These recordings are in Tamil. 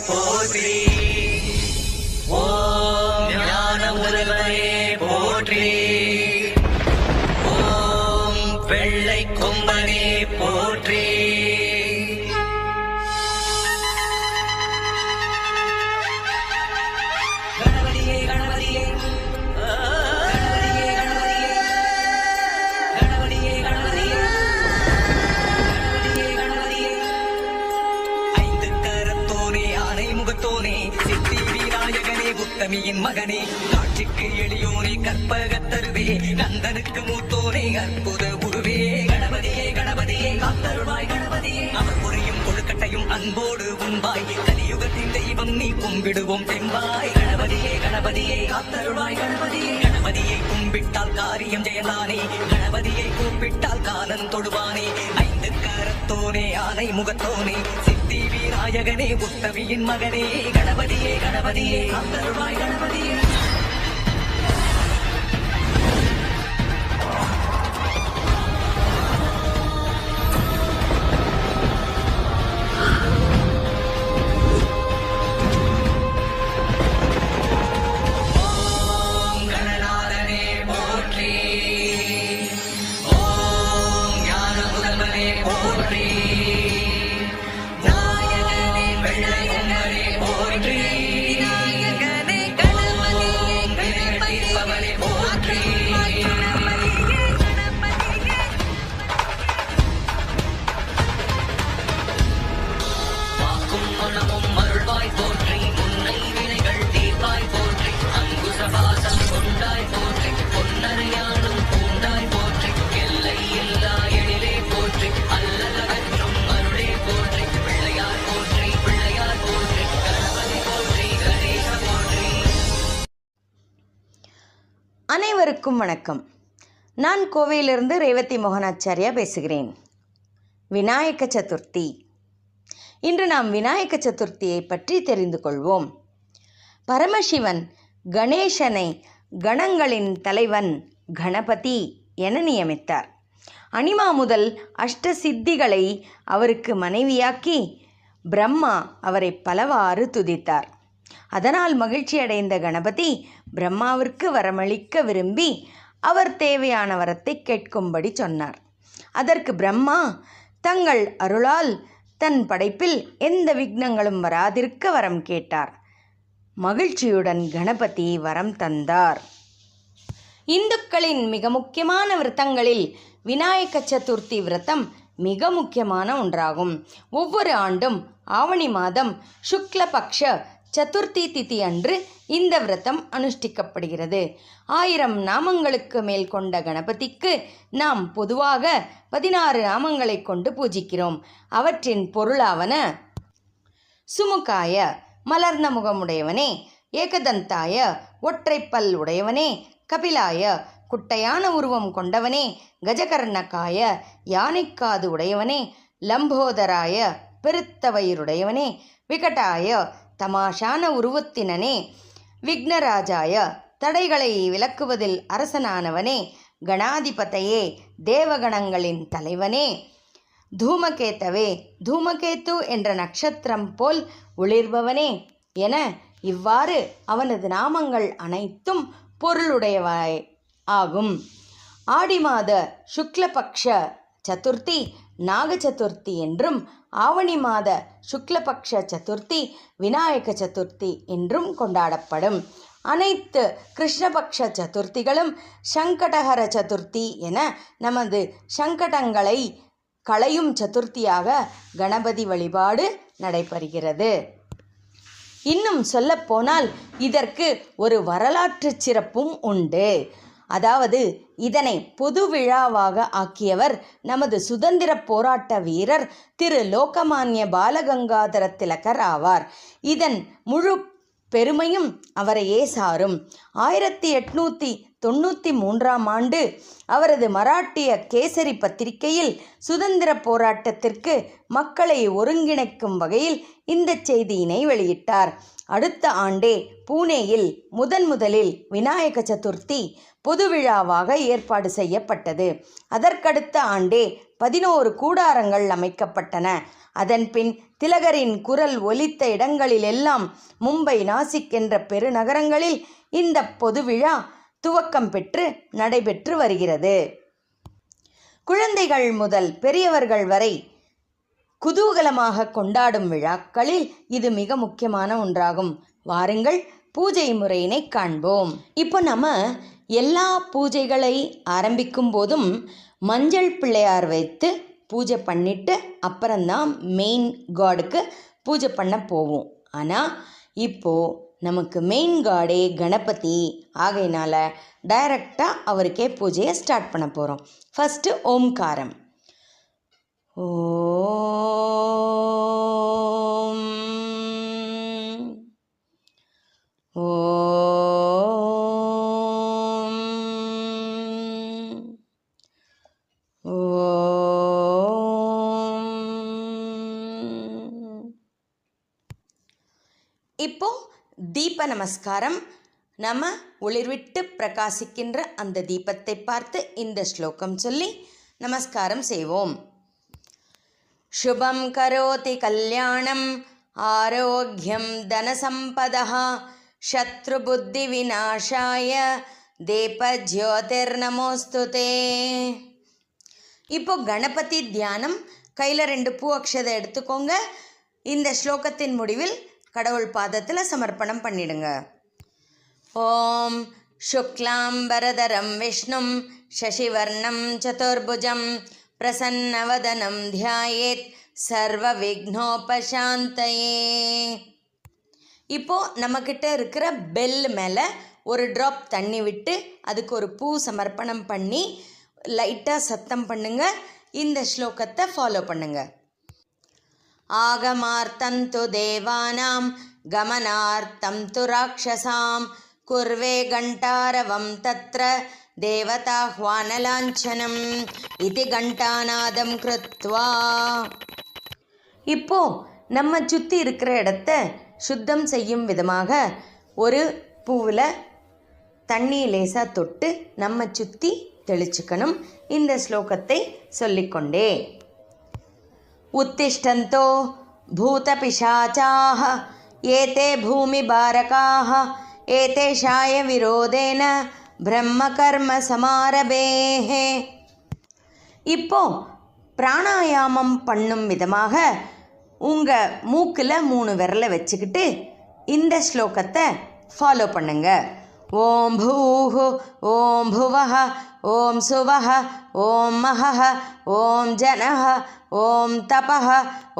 போற்றி. ஓம் ஞான முதல்வனே போற்றி. ஓம் வெள்ளை கொம்பனே போற்றி. கணபதியே கணபதியே உத்தமியின் மகனே, காட்சிக்கு எளியோனே, கற்பகத்தருவே, கந்தனுக்கு மூத்தோனே, அற்புத உருவே. கணபதியே கணபதியே காத்தருள்வாய் கணபதியே, அவர் புரியும் கொழுக்கட்டையும் அன்போடு உண்பாய். கலியுகத்தின் தெய்வம் நீ கும்பிடுவோம் தெம்பாய். கணபதியே கணபதியே காத்தருள்வாய் கணபதியே, கணபதியை கும்பிட்டால் காரியம் ஜெயலானே, கணபதியை கூப்பிட்டால் காலன் தொடுவானே. ஐந்து கரத்தோனே, ஆனை முகத்தோனே, சித்தி விநாயகனே, உத்தமியின் மகனே. கணபதியே கணபதியே காத்தருள்வாய் கணபதியே. அனைவருக்கும் வணக்கம். நான் கோவையிலிருந்து ரேவதி மோகனாச்சாரியா பேசுகிறேன். விநாயக சதுர்த்தி. இன்று நாம் விநாயக சதுர்த்தியை பற்றி தெரிந்து கொள்வோம். பரமசிவன் கணேசனை கணங்களின் தலைவன் கணபதி என நியமித்தார். அனிமா முதல் அஷ்ட சித்திகளை அவருக்கு மனைவியாக்கி பிரம்மா அவரை பலவாறு துதித்தார். அதனால் மகிழ்ச்சி அடைந்த கணபதி பிரம்மாவிற்கு வரமளிக்க விரும்பி அவர் தேவையான வரத்தை கேட்கும்படி சொன்னார். அதற்கு பிரம்மா தங்கள் அருளால் தன் படைப்பில் எந்த விக்னங்களும் வராதிருக்க வரம் கேட்டார். மகிழ்ச்சியுடன் கணபதி வரம் தந்தார். இந்துக்களின் மிக முக்கியமான விரதங்களில் விநாயக சதுர்த்தி விரதம் மிக முக்கியமான ஒன்றாகும். ஒவ்வொரு ஆண்டும் ஆவணி மாதம் சுக்லபக்ஷ சதுர்த்தி திதி அன்று இந்த விரதம் அனுஷ்டிக்கப்படுகிறது. 1000 நாமங்களுக்கு மேல் கொண்ட கணபதிக்கு நாம் பொதுவாக 16 நாமங்களை கொண்டு பூஜிக்கிறோம். அவற்றின் பொருளாவன: சுமுகாய மலர்ந்த முகமுடையவனே, ஏகதந்தாய ஒற்றைப்பல் உடையவனே, கபிலாய குட்டையான உருவம் கொண்டவனே, கஜகர்ணகாய யானைக்காது உடையவனே, லம்போதராய பெருத்த வயிறுடையவனே, விகடாய தமாஷான உருவத்தினனே, விக்னராஜாய தடைகளை விலக்குவதில் அரசனானவனே, கணாதிபதையே தேவகணங்களின் தலைவனே, தூமகேத்தவே தூமகேத்து என்ற நட்சத்திரம் போல் ஒளிர்பவனே என இவ்வாறு அவனது நாமங்கள் அனைத்தும் பொருளுடையவாய் ஆகும். ஆடி மாத சுக்லபக்ஷ சதுர்த்தி நாக சதுர்த்தி என்றும், ஆவணி மாத சுக்லபக்ஷ சதுர்த்தி விநாயக சதுர்த்தி என்றும் கொண்டாடப்படும். அனைத்து கிருஷ்ணபக்ஷ சதுர்த்திகளும் சங்கடஹர சதுர்த்தி என நமது சங்கடங்களை களையும் சதுர்த்தியாக கணபதி வழிபாடு நடைபெறுகிறது. இன்னும் சொல்லப்போனால் இதற்கு ஒரு வரலாற்று சிறப்பும் உண்டு. அதாவது இதனை பொது விழாவாக ஆக்கியவர் நமது சுதந்திர போராட்ட வீரர் திரு லோகமான்ய பாலகங்காதர திலகர் ஆவார். இதன் முழு பெருமையும் அவரையே சாரும். 1893ஆம் ஆண்டு அவரது மராட்டிய கேசரி பத்திரிகையில் சுதந்திர போராட்டத்திற்கு மக்களை ஒருங்கிணைக்கும் வகையில் இந்த செய்தியினை வெளியிட்டார். அடுத்த ஆண்டே பூனேயில் முதலில் விநாயக சதுர்த்தி பொது விழாவாக ஏற்பாடு செய்யப்பட்டது. அதற்கடுத்த ஆண்டே 11 கூடாரங்கள் அமைக்கப்பட்டன. அதன்பின் திலகரின் குரல் ஒலித்த இடங்களிலெல்லாம் மும்பை, நாசிக் என்ற பெருநகரங்களில் இந்த பொது விழா துவக்கம் பெற்று நடைபெற்று வருகிறது. குழந்தைகள் முதல் பெரியவர்கள் வரை குதூகலமாக கொண்டாடும் விழாக்களில் இது மிக முக்கியமான ஒன்றாகும். வாருங்கள், பூஜை முறையினை காண்போம். இப்போ நம்ம எல்லா பூஜைகளை ஆரம்பிக்கும் போதும் மஞ்சள் பிள்ளையார் வைத்து பூஜை பண்ணிட்டு அப்புறம்தான் மெயின் காடுக்கு பூஜை பண்ண போவோம். ஆனால் இப்போது நமக்கு மெயின் காடே கணபதி ஆகையினால டைரக்டாக அவருக்கே பூஜையை ஸ்டார்ட் பண்ண போகிறோம். ஃபஸ்ட்டு ஓம்காரம். ஓம் ஓம் ஓம். இப்போ தீப நமஸ்காரம். நம்ம ஒளிர்விட்டு பிரகாசிக்கின்ற அந்த தீபத்தை பார்த்து இந்த ஸ்லோகம் சொல்லி நமஸ்காரம் செய்வோம். शुभं करोति कल्याणम् आरोग्यं धनसम्पदः शत्रुबुद्धिविनाशाय दीपज्योतिर्नमोस्तुते. இப்போ கணபதி தியானம். கையில் 2 பூ அக்ஷதை எடுத்துக்கோங்க. இந்த ஸ்லோகத்தின் முடிவில் கடவுள் பாதத்தில் சமர்ப்பணம் பண்ணிடுங்க. ஓம் शुक्लाम्बरधरं विष्णुं शशिवर्णं चतुर्भुजं प्रसन्नवदनं ध्यायेत् सर्वविघ्नोपशान्तये. இப்போ நம்மக்கிட்ட இருக்கிற பெல் மேலே ஒரு ட்ராப் தண்ணி விட்டு அதுக்கு ஒரு பூ சமர்ப்பணம் பண்ணி லைட்டாக சத்தம் பண்ணுங்க. இந்த ஸ்லோகத்தை ஃபாலோ பண்ணுங்க. ஆகமார்த்தம் து தேவானாம் கமனார்த்தம் து ராட்சசாம் குர்வே கண்டாரவம் தத்ர தேவதாஹ்வானலாஞ்சனம் இது கண்டாநாதம் கிருத்வா. இப்போ நம்ம சுற்றி இருக்கிற இடத்த சுத்தம் செய்யும் விதமாக ஒரு பூவில் தண்ணி லேசாக தொட்டு நம்ம சுற்றி தெளிச்சுக்கணும். இந்த ஸ்லோகத்தை சொல்லிக்கொண்டே உத்திஷ்டந்தோ பூதபிசாச்சாஹ ஏதே பூமி பாரகாஹ ஏதேஷாய விரோதேன பிரம்ம கர்ம சமாரபேஹே. இப்போ பிராணாயாமம் பண்ணும் விதமாக உங்கள் மூக்கில் 3 விரலை வச்சுக்கிட்டு இந்த ஸ்லோகத்தை ஃபாலோ பண்ணுங்க. ஓம் பூஹு ஓம் புவஹ ஓம் சுவஹ ஓம் மஹஹ ஓம் ஜனஹ ஓம் தபஹ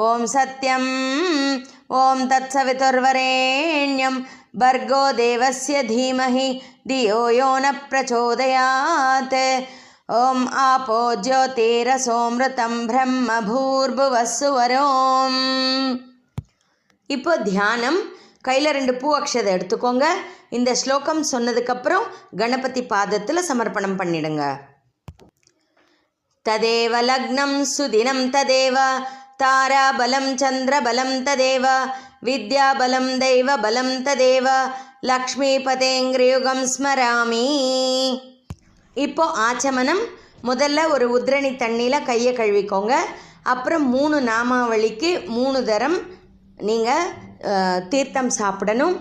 ஓம் சத்யம் ஓம் தத்சவிதுர்வரேண்யம் भर्गो देवस्य धीमहि धियो यो न प्रचोदयात्. ओम आपो ज्योतिरसोमृतं ब्रह्म भूर्भुवस्सुवरोम. இப்போ தியானம். கையில் 2 பூ அக்ஷதை எடுத்துக்கோங்க. இந்த ஸ்லோகம் சொன்னதுக்கப்புறம் கணபதி பாதத்தில் சமர்ப்பணம் பண்ணிடுங்க. ததேவ லக்னம் சுதினம் ததேவ தாராபலம் சந்திரபலம் ததேவ வித்யாபலம் தெய்வபலம் ததேவ லக்ஷ்மிபதேங்கிரியுகம் ஸ்மராமி. இப்போ ஆச்சமனம். முதல்ல ஒரு உத்ரணி தண்ணியில் கையை கழுவிக்கோங்க. அப்புறம் 3 நாமாவளிக்கு 3 தரம் நீங்கள் தீர்த்தம் சாப்பிடணும்.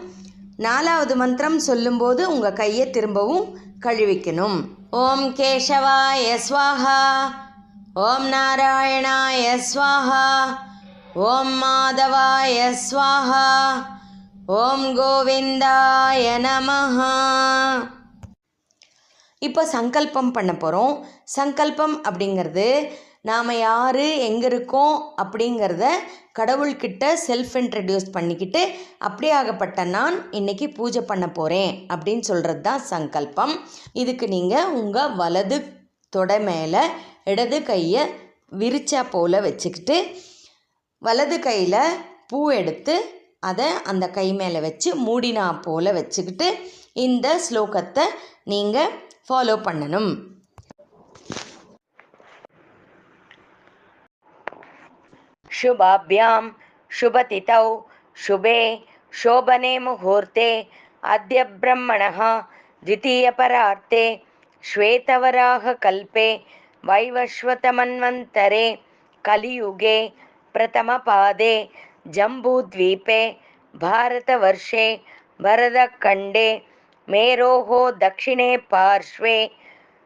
4வது மந்திரம் சொல்லும்போது உங்கள் கையை திரும்பவும் கழுவிக்கணும். ஓம் கேசவாய ஸ்வாஹா ஓம் நாராயணாய ஸ்வாஹா ஓம் மாதவாய ஸ்வாஹா ஓம் கோவிந்தாய நமஹ. இப்போ சங்கல்பம் பண்ண போகிறோம். சங்கல்பம் அப்படிங்கிறது நாம் யார் எங்கே இருக்கோம் அப்படிங்கிறத கடவுள்கிட்ட செல்ஃப் இன்ட்ரடியூஸ் பண்ணிக்கிட்டு அப்படியாகப்பட்ட நான் இன்றைக்கி பூஜை பண்ண போகிறேன் அப்படின்னு சொல்கிறது தான் சங்கல்பம். இதுக்கு நீங்கள் உங்கள் வலது தொடை மேலே இடது கையை விரிச்சா போல் வச்சுக்கிட்டு வலது கையில் பூ எடுத்து அதை அந்த கை மேலே வச்சு மூடினா போல் வச்சுக்கிட்டு இந்த ஸ்லோகத்தை நீங்கள் ஃபாலோ பண்ணணும். शुभाभ्यां शुभतिथौ शुभे शोभने मुहूर्ते अद्य ब्रह्मणः द्वितीयपरार्ते श्वेतवराहकल्पे वैवस्वतमन्वन्तरे कलियुगे प्रथमपादे जम्बूद्वीपे भारतवर्षे भरतखण्डे मेरोः दक्षिणे पार्श्वे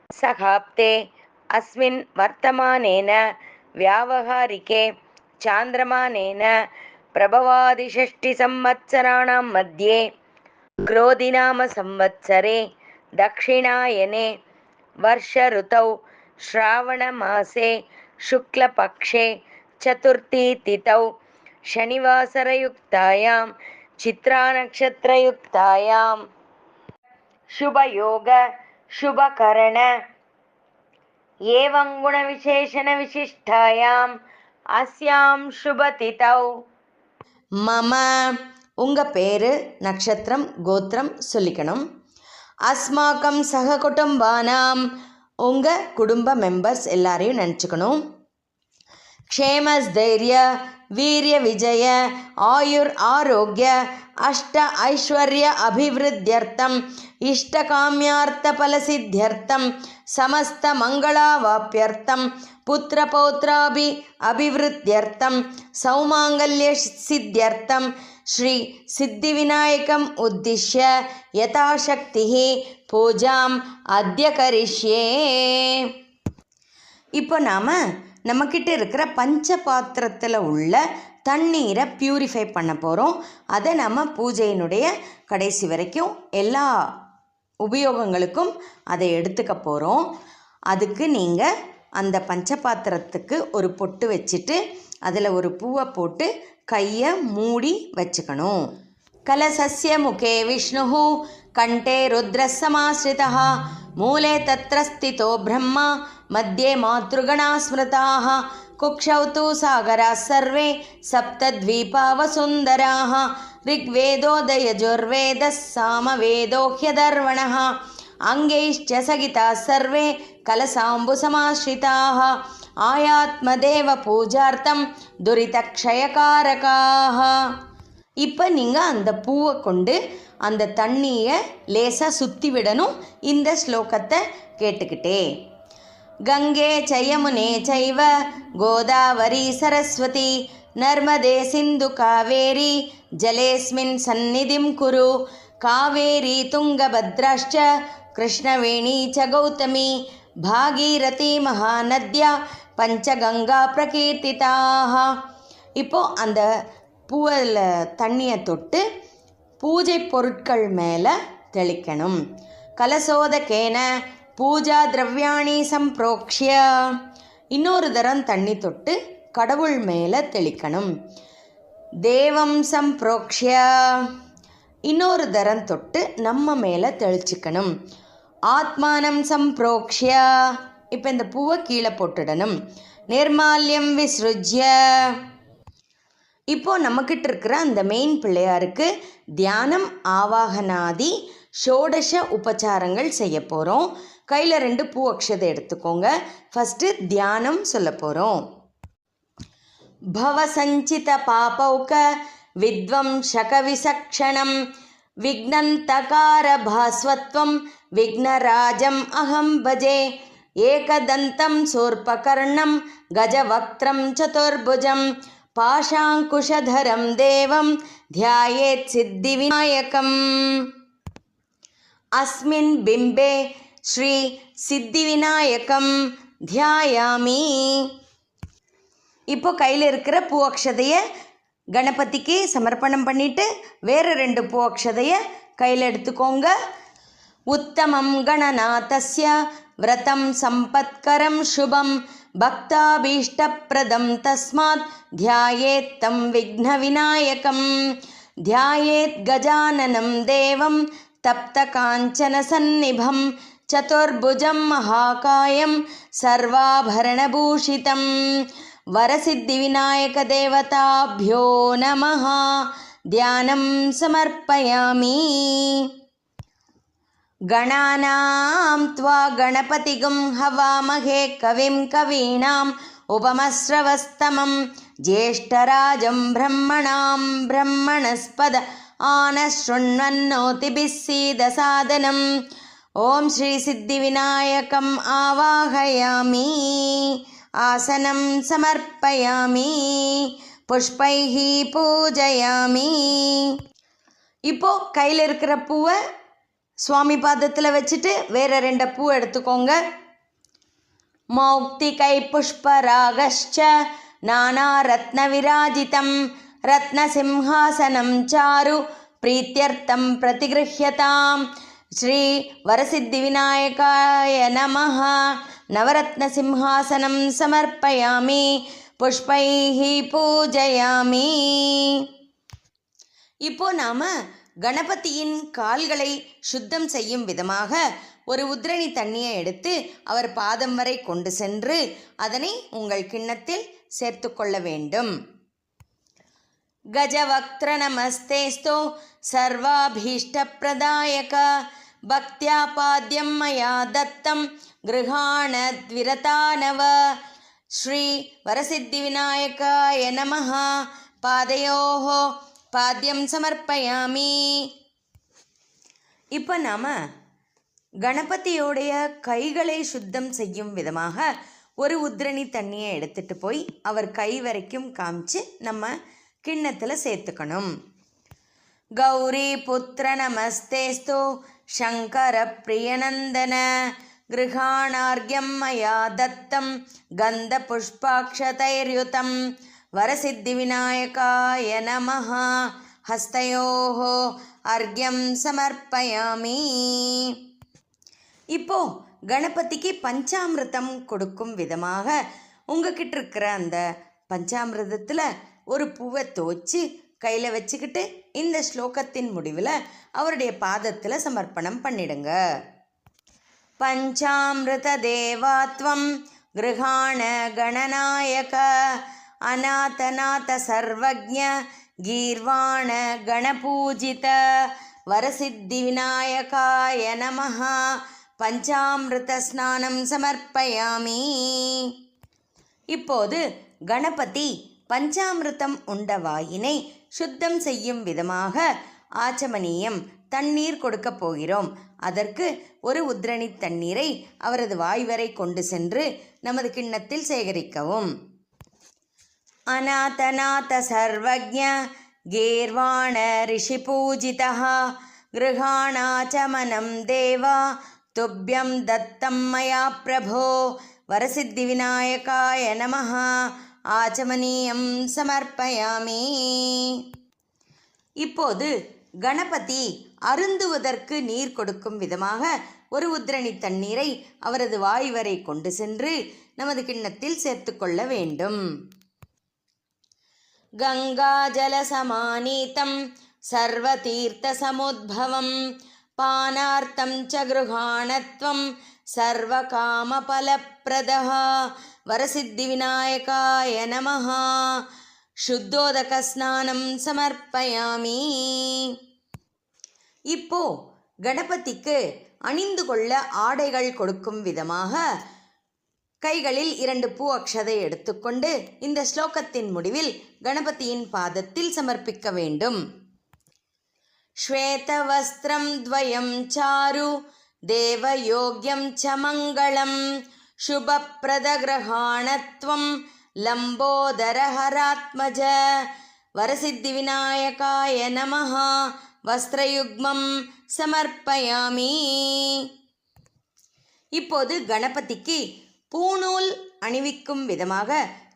सहाब्दे अस्मिन् वर्तमानेन व्यावहारिके चान्द्रमानेन प्रभवादिषष्टिसंवत्सराणां मध्ये क्रोधिनाम संवत्सरे दक्षिणायने वर्षऋतौ श्रावणमासे शुक्लपक्षे चतुर्थीतिथौ शनिवासरयुक्तायां चित्रानक्षत्रयुक्तायां शुभयोग शुभकरण एवं गुणविशेषणविशिष्टायाम् अस्यां शुभतिथौ மம உங்கள் பேர் நட்சத்திரம் கோத்திரம் சொல்லிக்கணும். அஸ்மாக்கம் சக குடும்பானாம் உங்கள் குடும்ப மெம்பர்ஸ் எல்லாரையும் நினச்சிக்கணும். க்ஷேமஸ்தைரிய வீரிய விஜய ஆயுர் ஆரோக்கிய அஷ்ட ஐஸ்வர்ய அபிவிருத்தியர்த்தம் இஷ்டகாமியார்த்த பலசித்தியர்த்தம் சமஸ்த மங்களாவாப்பியர்த்தம் புத்திரபௌத்ராபி அபிவிருத்தியர்த்தம் சௌமாங்கல்ய சித்தியர்த்தம் ஸ்ரீ சித்திவிநாயகம் உத்திஷ்ய யதாசக்தி பூஜாம் அத்ய கரிஷ்யே. இப்போ நாம் நம்மக்கிட்ட இருக்கிற பஞ்ச பாத்திரத்தில் உள்ள தண்ணீரை ப்யூரிஃபை பண்ண போகிறோம். அதை நம்ம பூஜையினுடைய கடைசி வரைக்கும் எல்லா உபயோகங்களுக்கும் அதை எடுத்துக்க போகிறோம். அதுக்கு நீங்கள் அந்த பஞ்சபாத்திரத்துக்கு ஒரு பொட்டு வச்சுட்டு அதில் ஒரு பூவை போட்டு கையை மூடி வச்சுக்கணும். கலசஸ்ய முகே விஷ்ணு கண்டே ருத்ரசமாஸ்ரிதः மூலே தத்ர ஸ்திதோ பிரம்மா மத்தியே மாத்ருகணா ஸ்மிருதாः குக்ஷௌ து சாகராः சர்வே சப்தத்வீபா வசுந்தராः ऋग्वेदोदयजुर्वेदः सामवेदो ह्यदर्वणः अङ्गैश्च सगिताः सर्वे कलसाम्बुसमाश्रिताः आयात्मदेव पूजार्थं दुरितक्षयकारकाः. இப்போ நீங்கள் அந்த பூவை கொண்டு அந்த தண்ணியை லேசாக சுற்றி விடணும். இந்த ஸ்லோகத்தை கேட்டுக்கிட்டே கங்கே சயமுனே சைவ கோதாவரி சரஸ்வதி நர்மதே சிந்து காவேரி ஜலேஸ்மின் சந்நிதிம் குரு காவேரி துங்கபத்ராஷ்ச கிருஷ்ணவேணி ச கௌதமி பாகீரதி மகாநத்யா பஞ்சகங்கா பிரகீர்த்திதாக. இப்போது அந்த பூவில் தண்ணியை தொட்டு பூஜை பொருட்கள் மேலே தெளிக்கணும். கலசோதகேன பூஜா திரவியாணி சம்பிரோக்ஷ்ய. இன்னொரு தரம் தண்ணி தொட்டு கடவுள் மேலே தெளிக்கணும். தேவம் சம்பிரோக்ஷ்ய. இன்னொரு தரம் தொட்டு நம்ம மேலே தெளிச்சுக்கணும். ஆத்மானம் சம்பிரோக்ஷ்ய. இப்போ இந்த பூவை கீழே போட்டுடணும். நிர்மால்யம் விஸ்ருஜ்ய. இப்போது நம்மக்கிட்ட இருக்கிற அந்த மெயின் பிள்ளையாருக்கு தியானம் ஆவாகனாதி ஷோடச உபச்சாரங்கள் செய்ய போகிறோம். கையில் 2 பூ அக்ஷதை எடுத்துக்கோங்க. ஃபஸ்ட்டு தியானம் சொல்ல போகிறோம். பவசஞ்சித பாபௌக வித்வம்சக விசக்ஷணம் விக்னந்தகார பாஸ்வத்வம் விக்னராஜம் அகம் பஜே ஏகதந்தம் சூர்பகர்ணம் கஜவக்த்ரம் சதுர்புஜம் பாஷாங்குஷதரம் தேவம் த்யாயேத் சித்திவிநாயகம். அஸ்மின் பிம்பே ஸ்ரீ சித்திவிநாயகம் தியாயாமி. இப்போ கையில் இருக்கிற பூ அக்ஷதையை கணபதிக்கு சமர்ப்பணம் பண்ணிவிட்டு வேறு 2 பூ அக்ஷதையை கையில் எடுத்துக்கோங்க. உத்தமம் கணநாதஸ்ய விரதம் சம்பத்கரம் சுபம் பக்தாபீஷ்டப்ரதம் தஸ்மாத் தியாயேத் தம் விக்ன விநாயகம். தியாயேத் கஜானனம் தேவம் தப்த காஞ்சன சந்நிபம் சதுர்புஜம் மகாகாயம் சர்வாபரணபூஷிதம். வரசித்தி விநாயக தேவதாभ्यो நமः. தியானம் சமர்ப்பயாமி. गणानां त्वा गणपतिगुं हवामहे कविं कवीनाम् उपमश्रवस्तमं ज्येष्ठराजं ब्रह्मणां ब्रह्मणस्पद आनशृण्वन्नोतिभिः सीदसादनम् ॐ श्रीसिद्धिविनायकम् आवाहयामि आसनं समर्पयामि पुष्पैः पूजयामि. இப்போ கையில் இருக்கிற பூவை சுவாமி பாதத்தில் வச்சுட்டு வேற 2 பூ எடுத்துக்கோங்க. மௌக்திகை புஷ்பராகश्च நானா ரத்ன விராஜிதம் ரத்னசிம்ஹாசனம் சாரு பிரீத்யர்த்தம் பிரதிகிருஹ்யதாம். ஸ்ரீ வரசித்தி விநாயகாய நமஹ. நவரத்ன சிம்ஹாசனம் சமர்ப்பயாமி புஷ்பைஹி பூஜயாமி. இப்போ நாம கணபதியின் கால்களை சுத்தம் செய்யும் விதமாக ஒரு உத்ரணி தண்ணியை எடுத்து அவர் பாதம் வரை கொண்டு சென்று அதனை உங்கள் கிண்ணத்தில் சேர்த்து கொள்ள வேண்டும். கஜவக்த்ர நமஸ்தேஸ்தோ சர்வாபீஷ்டப்ரதாயக பக்த்யா பாத்யம் மயா தத்தம் கிருஹாணத்விரதானவ. ஸ்ரீ வரசித்தி விநாயகாய நமஹ. பாதயோஹோ பாத்யம் சமர்ப்பயாமி. இப்போ நாம் கணபதியோடைய கைகளை சுத்தம் செய்யும் விதமாக ஒரு உத்ரணி தண்ணியை எடுத்துகிட்டு போய் அவர் கை வரைக்கும் காமிச்சு நம்ம கிண்ணத்தில் சேர்த்துக்கணும். கௌரி புத்திர நமஸ்தேஸ்தோ சங்கர பிரியநந்தன கிருஹாணார்க்யம் மயா தத்தம் கந்த புஷ்பாக்ஷதைர்யுதம் வரசித்தி விநாயகாய நமஹ. ஹஸ்தயோஹோ அர்க்யம் சமர்ப்பயாமி. இப்போ கணபதிக்கு பஞ்சாமிர்தம் கொடுக்கும் விதமாக உங்ககிட்ட இருக்கிற அந்த பஞ்சாமிர்தத்தில் ஒரு பூவை தோச்சு கையில் வச்சுக்கிட்டு இந்த ஸ்லோகத்தின் முடிவில் அவருடைய பாதத்தில் சமர்ப்பணம் பண்ணிடுங்க. பஞ்சாமிருத தேவாத்வம் கிருஹாண கணநாயக அநாதநாத சர்வஜ்ஞ கீர்வாண கணபூஜித வரசித்தி விநாயகாய நமஹ. பஞ்சாமிருத ஸ்நானம் சமர்ப்பயாமி. இப்போது கணபதி பஞ்சாமிர்தம் உண்ட வாயினை சுத்தம் செய்யும் விதமாக ஆச்சமனியம் தண்ணீர் கொடுக்கப் போகிறோம். அதற்கு ஒரு உத்ரணி தண்ணீரை அவரது வாய் வரை கொண்டு சென்று நமது கிண்ணத்தில் சேகரிக்கவும். அநாதநாத சர்வஜ்ஞ கீர்வாண ரிஷிபூஜிதः கிருஹாணாச்சமனம் தேவா துப்யம் தத்தம் மயா பிரபோ வரசித்தி விநாயகாய நமஹ. ஆச்சமனியம் சமர்ப்பயாமி. இப்போது கணபதி அருந்துவதற்கு நீர் கொடுக்கும் விதமாக ஒரு உத்ரணி தண்ணீரை அவரது வாய் வரை கொண்டு சென்று நமது கிண்ணத்தில் சேர்த்து கொள்ள வேண்டும். கங்காஜலசமானீதம் சர்வதீர்த்தசமுத்பவம் பானார்த்தம் ச கிருஹாணத்வம் சர்வகாமபலப்ரதः வரசித்தி விநாயகாய நமஹ. சுத்தோதக ஸ்நானம் சமர்ப்பயாமி. இப்போ கணபதிக்கு அணிந்து கொள்ள ஆடைகள் கொடுக்கும் விதமாக கைகளில் 2 பூ அக்ஷதை எடுத்துக்கொண்டு இந்த ஸ்லோகத்தின் முடிவில் கணபதியின் பாதத்தில் சமர்ப்பிக்க வேண்டும். ஸ்வேதவஸ்திரம் துவயம் சாரு தேவயோக்யம் ச மங்களம் சுபப்ரதகிரஹாணத்வம் லம்போதரஹராத்மஜ வரசித்தி விநாயகாய நமஹ. வஸ்திரயுக்மம் சமர்ப்பயாமி. இப்போது கணபதிக்கு பூநூல் அணிவிக்கும் விதமாக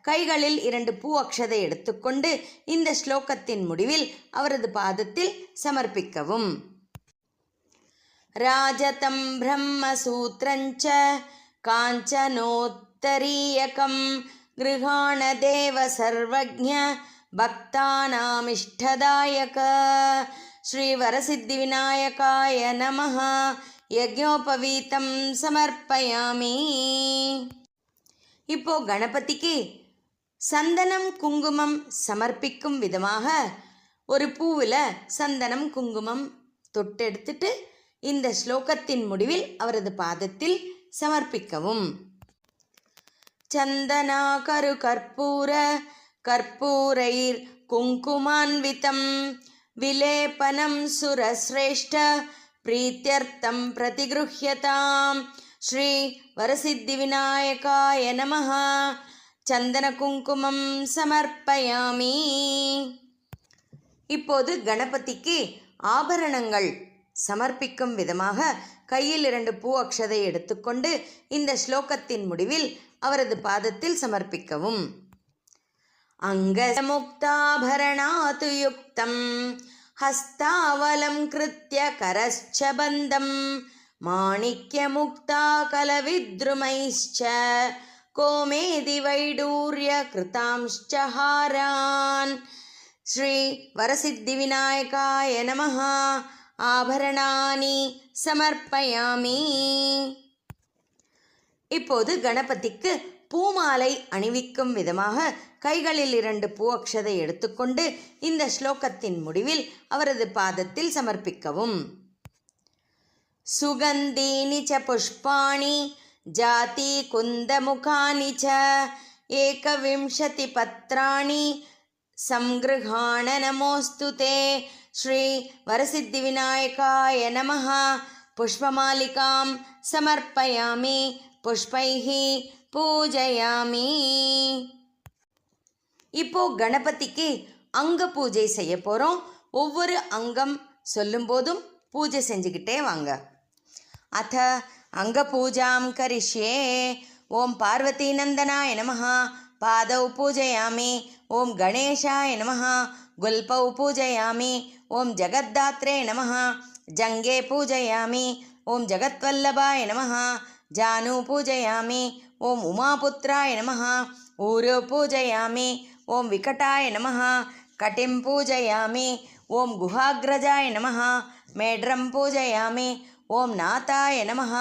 கைகளில் 2 பூ அக்ஷதை எடுத்துக்கொண்டு இந்த ஸ்லோகத்தின் முடிவில் அவரது பாதத்தில் சமர்ப்பிக்கவும். ராஜதம் பிரம்மசூத்ரஞ்ச காஞ்சனோத்தரீயகம் கிருஹாண தேவ சர்வஜ்ஞ பக்தானாமிஷ்டதாயக ஸ்ரீ வரசித்தி விநாயகாய நமஹ. யஜ்ஞோபவீதம் சமர்ப்பயாமி. இப்போ கணபதிக்கு சந்தனம் குங்குமம் சமர்ப்பிக்கும் விதமாக ஒரு பூவில் சந்தனம் குங்குமம் தொட்டெடுத்துட்டு இந்த ஸ்லோகத்தின் முடிவில் அவரது பாதத்தில் சமர்ப்பிக்கவும். சந்தனாகரு கற்பூர கற்பூரைர் குங்குமான்விதம் विलेपनं सुरश्रेष्ठ प्रीत्यर्थं प्रतिगृह्यताम् श्री वरसिद्धिविनायकाय नमः சந்தனகுங்குமம் சமர்ப்பயாமி. இப்போது கணபதிக்கு ஆபரணங்கள் சமர்ப்பிக்கும் விதமாக கையில் 2 பூ அக்ஷதை எடுத்துக்கொண்டு இந்த ஸ்லோகத்தின் முடிவில் அவரது பாதத்தில் சமர்ப்பிக்கவும். அங்கமுக்தாபரணாது யுக்தம் ஹஸ்தாவலம் கிருத்ய கரஸ்ச பந்தம் மாணிக்யமுக்தா கலவித்ருமைश्च கோமேதி வைடூர்ய கிருதாம்श्च ஹாரான். ஸ்ரீ வரசித்திவிநாயகாய நமः. ஆபரணானி சமர்ப்பயாமி. இப்போது கணபதிக்கு பூமாலை அணிவிக்கும் விதமாக கைகளில் 2 பூ அக்ஷதை எடுத்துக்கொண்டு இந்த ஸ்லோகத்தின் முடிவில் அவரது பாதத்தில் சமர்ப்பிக்கவும். சுகந்தீனி ச புஷ்பாணி ஜாதி குந்தமுகானி ச ஏகவிம்சதி பத்ராணி சம்கிருஹாண நமோஸ்து தே. ஸ்ரீ வரசித்திவிநாயகாய நமः. புஷ்பமாலிகாம் சமர்ப்பயாமி புஷ்பைஹ பூஜயாமி. இப்போ கணபதிக்கு அங்க பூஜை செய்ய போகிறோம். ஒவ்வொரு அங்கம் சொல்லும்போதும் பூஜை செஞ்சுக்கிட்டே வாங்க. அத அங்க பூஜாம் கரிஷ்யே. ஓம் பார்வதி நந்தனாய நமः. பாதௌ பூஜயாமி. ஓம் கணேஷாய நமः. குல்பௌ பூஜயாமி. ஓம் ஜகத்தாத்ரே நமः. ஜங்கே பூஜயாமி. ஓம் ஜகத்வல்லபாய நமः. ஜானு பூஜயாமி. ஓம் உமாபுத்ராய நமः. ஊரு பூஜயாமி. ஓம் விகட்டாய நமः. கட்டிம் பூஜயாமி. ஓம் குஹாக்ரஜாய நமः. மேட்ரம் பூஜயாமி. ஓம் நாதாய நமः.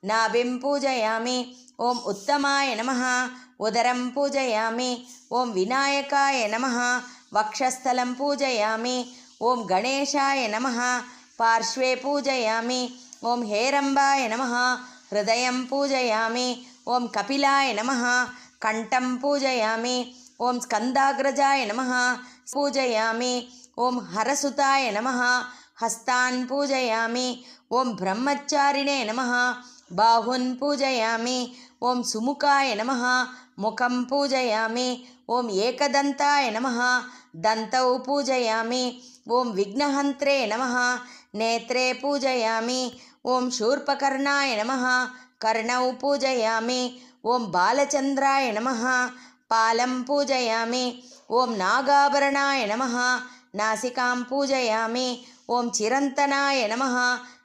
நாபிம் பூஜயாமி. ஓம் உத்தமாய நமः. உதரம் பூஜயாமி. ஓம் விநாயகாய நமः. வக்ஷஸ்தலம் பூஜயாமி. ஓம் கணேஷாய நமः. பார்ஷ்வே பூஜயாமி. ஓம் ஹேரம்பாய நமः. ஹிருதயம் பூஜயாமி. ஓம் கபிலாய நமः. கண்டம் பூஜயாமி. ஓம் ஸ்கந்தாக்ரஜாய நமः. பூஜயாமி. ஓம் ஹரசுதாய நமः. ஹஸ்தான் பூஜயாமி. ஓம் பிரம்மச்சாரிணே நமः. பாஹுன் பூஜயாமி. ஓம் சுமுகாய நமः. முகம் பூஜயாமி. ஓம் ஏகதந்தாய நமः. தந்தௌ பூஜயாமி. ஓம் விக்னஹந்த்ரே நமः. நேத்ரே பூஜயாமி. ஓம் शूर्पकर्णाय नमः. कर्णौ पूजयामि. ओं बालचन्द्राय नमः. पालं पूजयामि. ओं नागाभरणाय नमः. नासिकां पूजयामि. ओं चिरन्तनाय नमः.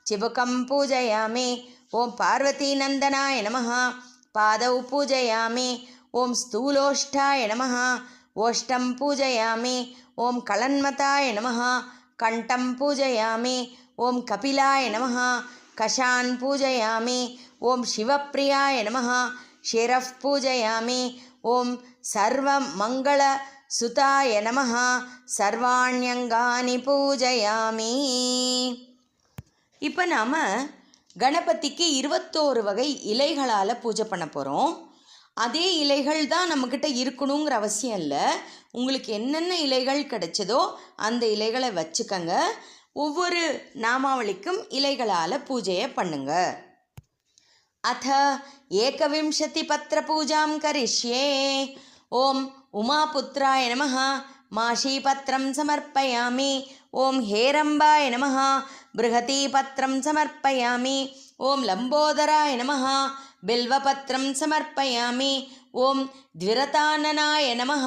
चिबुकं पूजयामि. ओं पार्वतीनन्दनाय नमः. पादौ पूजयामि. ओं स्थूलोष्ठाय नमः. ओष्ठं पूजयामि. ओं कलन्मताय नमः. कण्ठं पूजयामि. ओं कपिलाय नमः. कशान् पूजयामि. ओं शिवप्रियाय नमः. शिरः पूजयामि. ओं सर्वमङ्गलसुताय नमः. सर्वाण्यङ्गानि पूजयामि. இப்போ நாம் கணபதிக்கு 21 வகை இலைகளால் பூஜை பண்ண போகிறோம். அதே இலைகள் தான் நம்மக்கிட்ட இருக்கணுங்கிற அவசியம் இல்லை. உங்களுக்கு என்னென்ன இலைகள் கிடைச்சதோ அந்த இலைகளை வச்சுக்கங்க. ஒவ்வொரு நாமாவளிக்கும் இலைகளால் பூஜையை பண்ணுங்க. அத ஏகவிம்சதி பத்திர பூஜாம் கரிஷ்யே. ஓம் உமாபுத்ராய நமः. மாஷீபத்திரம் சமர்ப்பயாமி. ஓம் ஹேரம்பாய நமः. பிருஹதீபத்திரம் சமர்ப்பயாமி. ஓம் லம்போதராய நமः. பில்வபத்திரம் சமர்ப்பயாமி. ஓம் த்விரதானனாய நமः.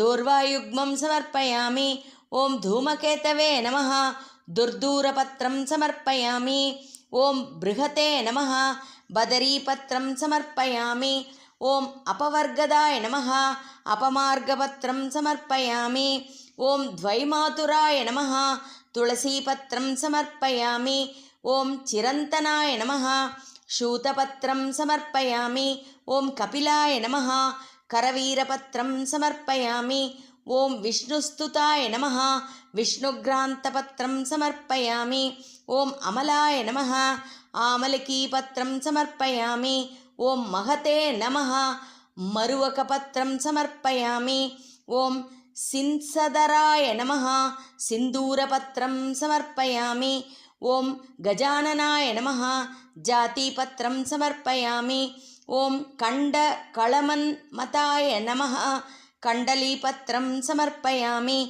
தூர்வாயுக்மம் சமர்ப்பயாமி. ஓம் தூமகேதவே நமः. துர்தூரபத்திரம் சமர்ப்பயாமி. ஓம் பிருஹதே நமः. பதரீபத்திரம் சமர்ப்பயாமி. ஓம் அபவர்கதாய நமः. அபமார்கபத்திரம் சமர்ப்பயாமி. ஓம் துவைமாதுராய நமः. துளசீபத்திரம் சமர்ப்பயாமி. ஓம் சிரந்தனாய நமः. शूतपत्रं समर्पयामि. ओं कपिलाय नमः. करवीरपत्रं समर्पयामि. ओं विष्णुस्तुताय नमः. विष्णुग्रान्तपत्रं समर्पयामि. ओं अमलाय नमः. आमलकीपत्रं समर्पयामि. ओं महते नमः. मरुवकपत्रं समर्पयामि. ओं சின்சதராய நமः சிந்தூரபத்ரம் சமர்ப்பயாமி. ஓம் கஜானனாய நமः ஜாதிபத்ரம் சமர்ப்பயாமி. ஓம் கண்டகளமன்மதாய நமः கண்டலீபத்ரம் சமர்ப்பயாமி.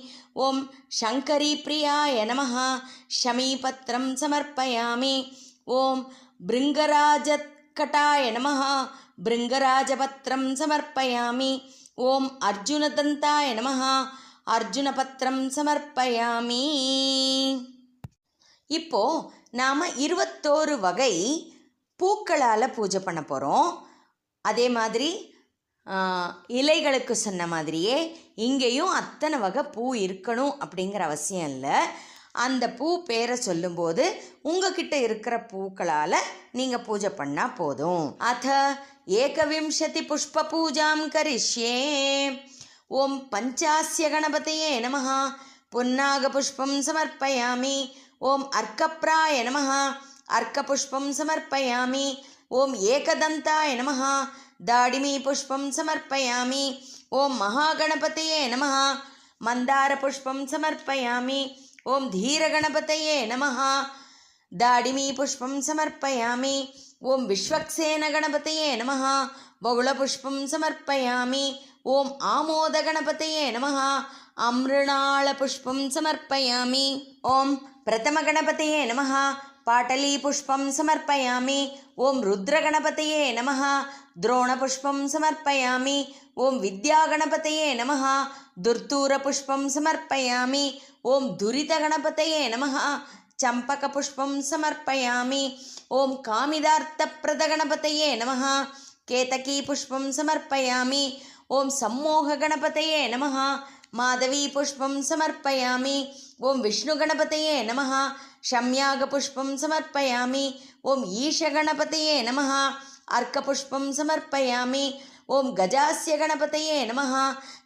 ஓம் சங்கரிப்ரியாய நமः ஷமீபத்ரம் சமர்ப்பயாமி. ஓம் பிருங்கராஜத்கட்டாய நமः பிருங்கராஜபத்ரம் சமர்ப்பயாமி. ஓம் அர்ஜுனதந்தாய நமः அர்ஜுனபத்ரம் சமர்ப்பயாமி. இப்போ நாம் 21 வகை பூக்களால் பூஜை பண்ண போகிறோம். அதே மாதிரி இலைகளுக்கு சொன்ன மாதிரியே இங்கேயும் அத்தனை வகை பூ இருக்கணும் அப்படிங்கிற அவசியம் இல்லை. அந்த பூ பேரை சொல்லும்போது உங்ககிட்ட இருக்கிற பூக்களால் நீங்கள் பூஜை பண்ணால் போதும். அத ஏகவிம்சதி புஷ்ப பூஜாம் கரிஷ்யே. ஓம் பஞ்சாஸ்ய கணபதியே நமः புன்னாகபுஷ்பம் சமர்ப்பயாமி. ஓம் அர்க்கப்ராய நமः அர்க்கபுஷ்பம் சமர்ப்பயாமி. ஓம் ஏகதந்தாய நமः தாடிமீபுஷ்பம் சமர்ப்பயாமி. ஓம் மகாகணபதியே நமः மந்தாரபுஷ்பம் சமர்ப்பயாமி. ஓம் தீரகணபதியே நமः தாடிமீபுஷ்பம் சமர்ப்பயாமி. ஓம் விஸ்வக்சேனகணபதியே நமः பௌளபுஷ்பம் சமர்ப்பயாமி. ஓம் ஆமோதகணபதியே நமः அம்ருணாளபுஷ்பம் சமர்ப்பயாமி. ஓம் பிரதமகணபதியே நமः பாட்டலீபுஷ்பம் சமர்ப்பயாமி. ஓம் ருத்ரகணபதியே நமः द्रोणपुष्पं समर्पयामि. ओं विद्यागणपतये नमः दुर्तूरपुष्पं समर्पयामि. ओं दुरितगणपतये नमः चम्पकपुष्पं समर्पयामि. ओं कामिदार्थप्रदगणपतये नमः केतकीपुष्पं समर्पयामि. ओं सम्मोहगणपतये नमः माधवीपुष्पं समर्पयामि. ओं विष्णुगणपतये नमः शम्यागपुष्पं समर्पयामि. ओं ईशगणपतये नमः अर्कपुष्पं समर्पयामि. ओं गजास्य गणपतये नमः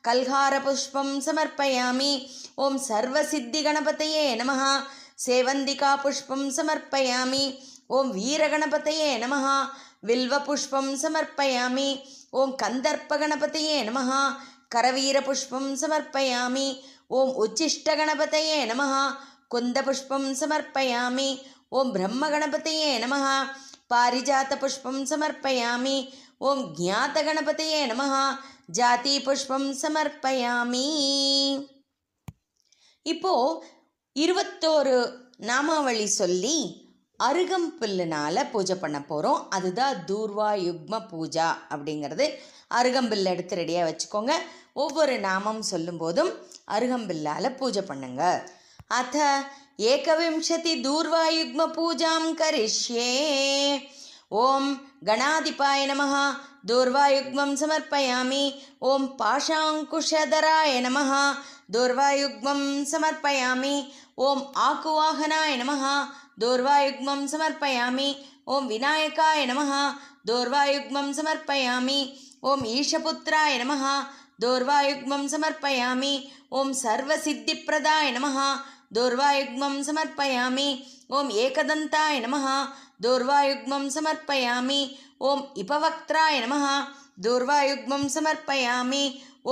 कल्हारपुष्पं समर्पयामि. ओं सर्वसिद्धिगणपतये नमः सेवन्दिकापुष्पं समर्पयामि. ओं वीरगणपतये नमः विल्वपुष्पं समर्पयामि. ओं कन्दर्पगणपतये नमः करवीरपुष्पं समर्पयामि. ओं उच्चिष्टगणपतये नमः कुन्दपुष्पं समर्पयामि. ओं ब्रह्मगणपतये नमः पारिजातपुष्पं समर्पयामि. ओं ज्ञातगणपतये नमः जातिपुष्पं समर्पयामि. இப்போ 21 நாமாவளி சொல்லி அருகம்புல்லுனால் பூஜை பண்ண போகிறோம். அதுதான் தூர்வா யுக்ம பூஜா அப்படிங்கிறது. அருகம்பில் எடுத்து ரெடியாக வச்சுக்கோங்க. ஒவ்வொரு நாமம் சொல்லும்போதும் அருகம்பில்லால் பூஜை பண்ணுங்க. அத ஏகவிம்சதி தூர்வாயுக்ம பூஜாம் கரிஷ்யே. ஓம் கணாதிபாய நமः தூர்வாயுக்மம் சமர்ப்பயாமி. ஓம் பாஷாங்குஷதராய நமः தூர்வாயுக்மம் சமர்ப்பயாமி. ஓம் ஆக்குவாகனாய நமः தூர்வாயுக்மம் சமர்ப்பயாமி. ஓம் விநாயகாய நமः தூர்வாயுக்மம் சமர்ப்பயாமி. ஓம் ஈஷபுத்ராய நமः தூர்வாயுக்மம் சமர்ப்பயாமி. ஓம் சர்வசித்திப்பிரதாய நமः दूर्वायुग्मं समर्पयामि. ओं एकदन्ताय नमः दूर्वायुग्मं समर्पयामि. ओं उपवक्त्राय नमः दूर्वायुग्मं समर्पयामि.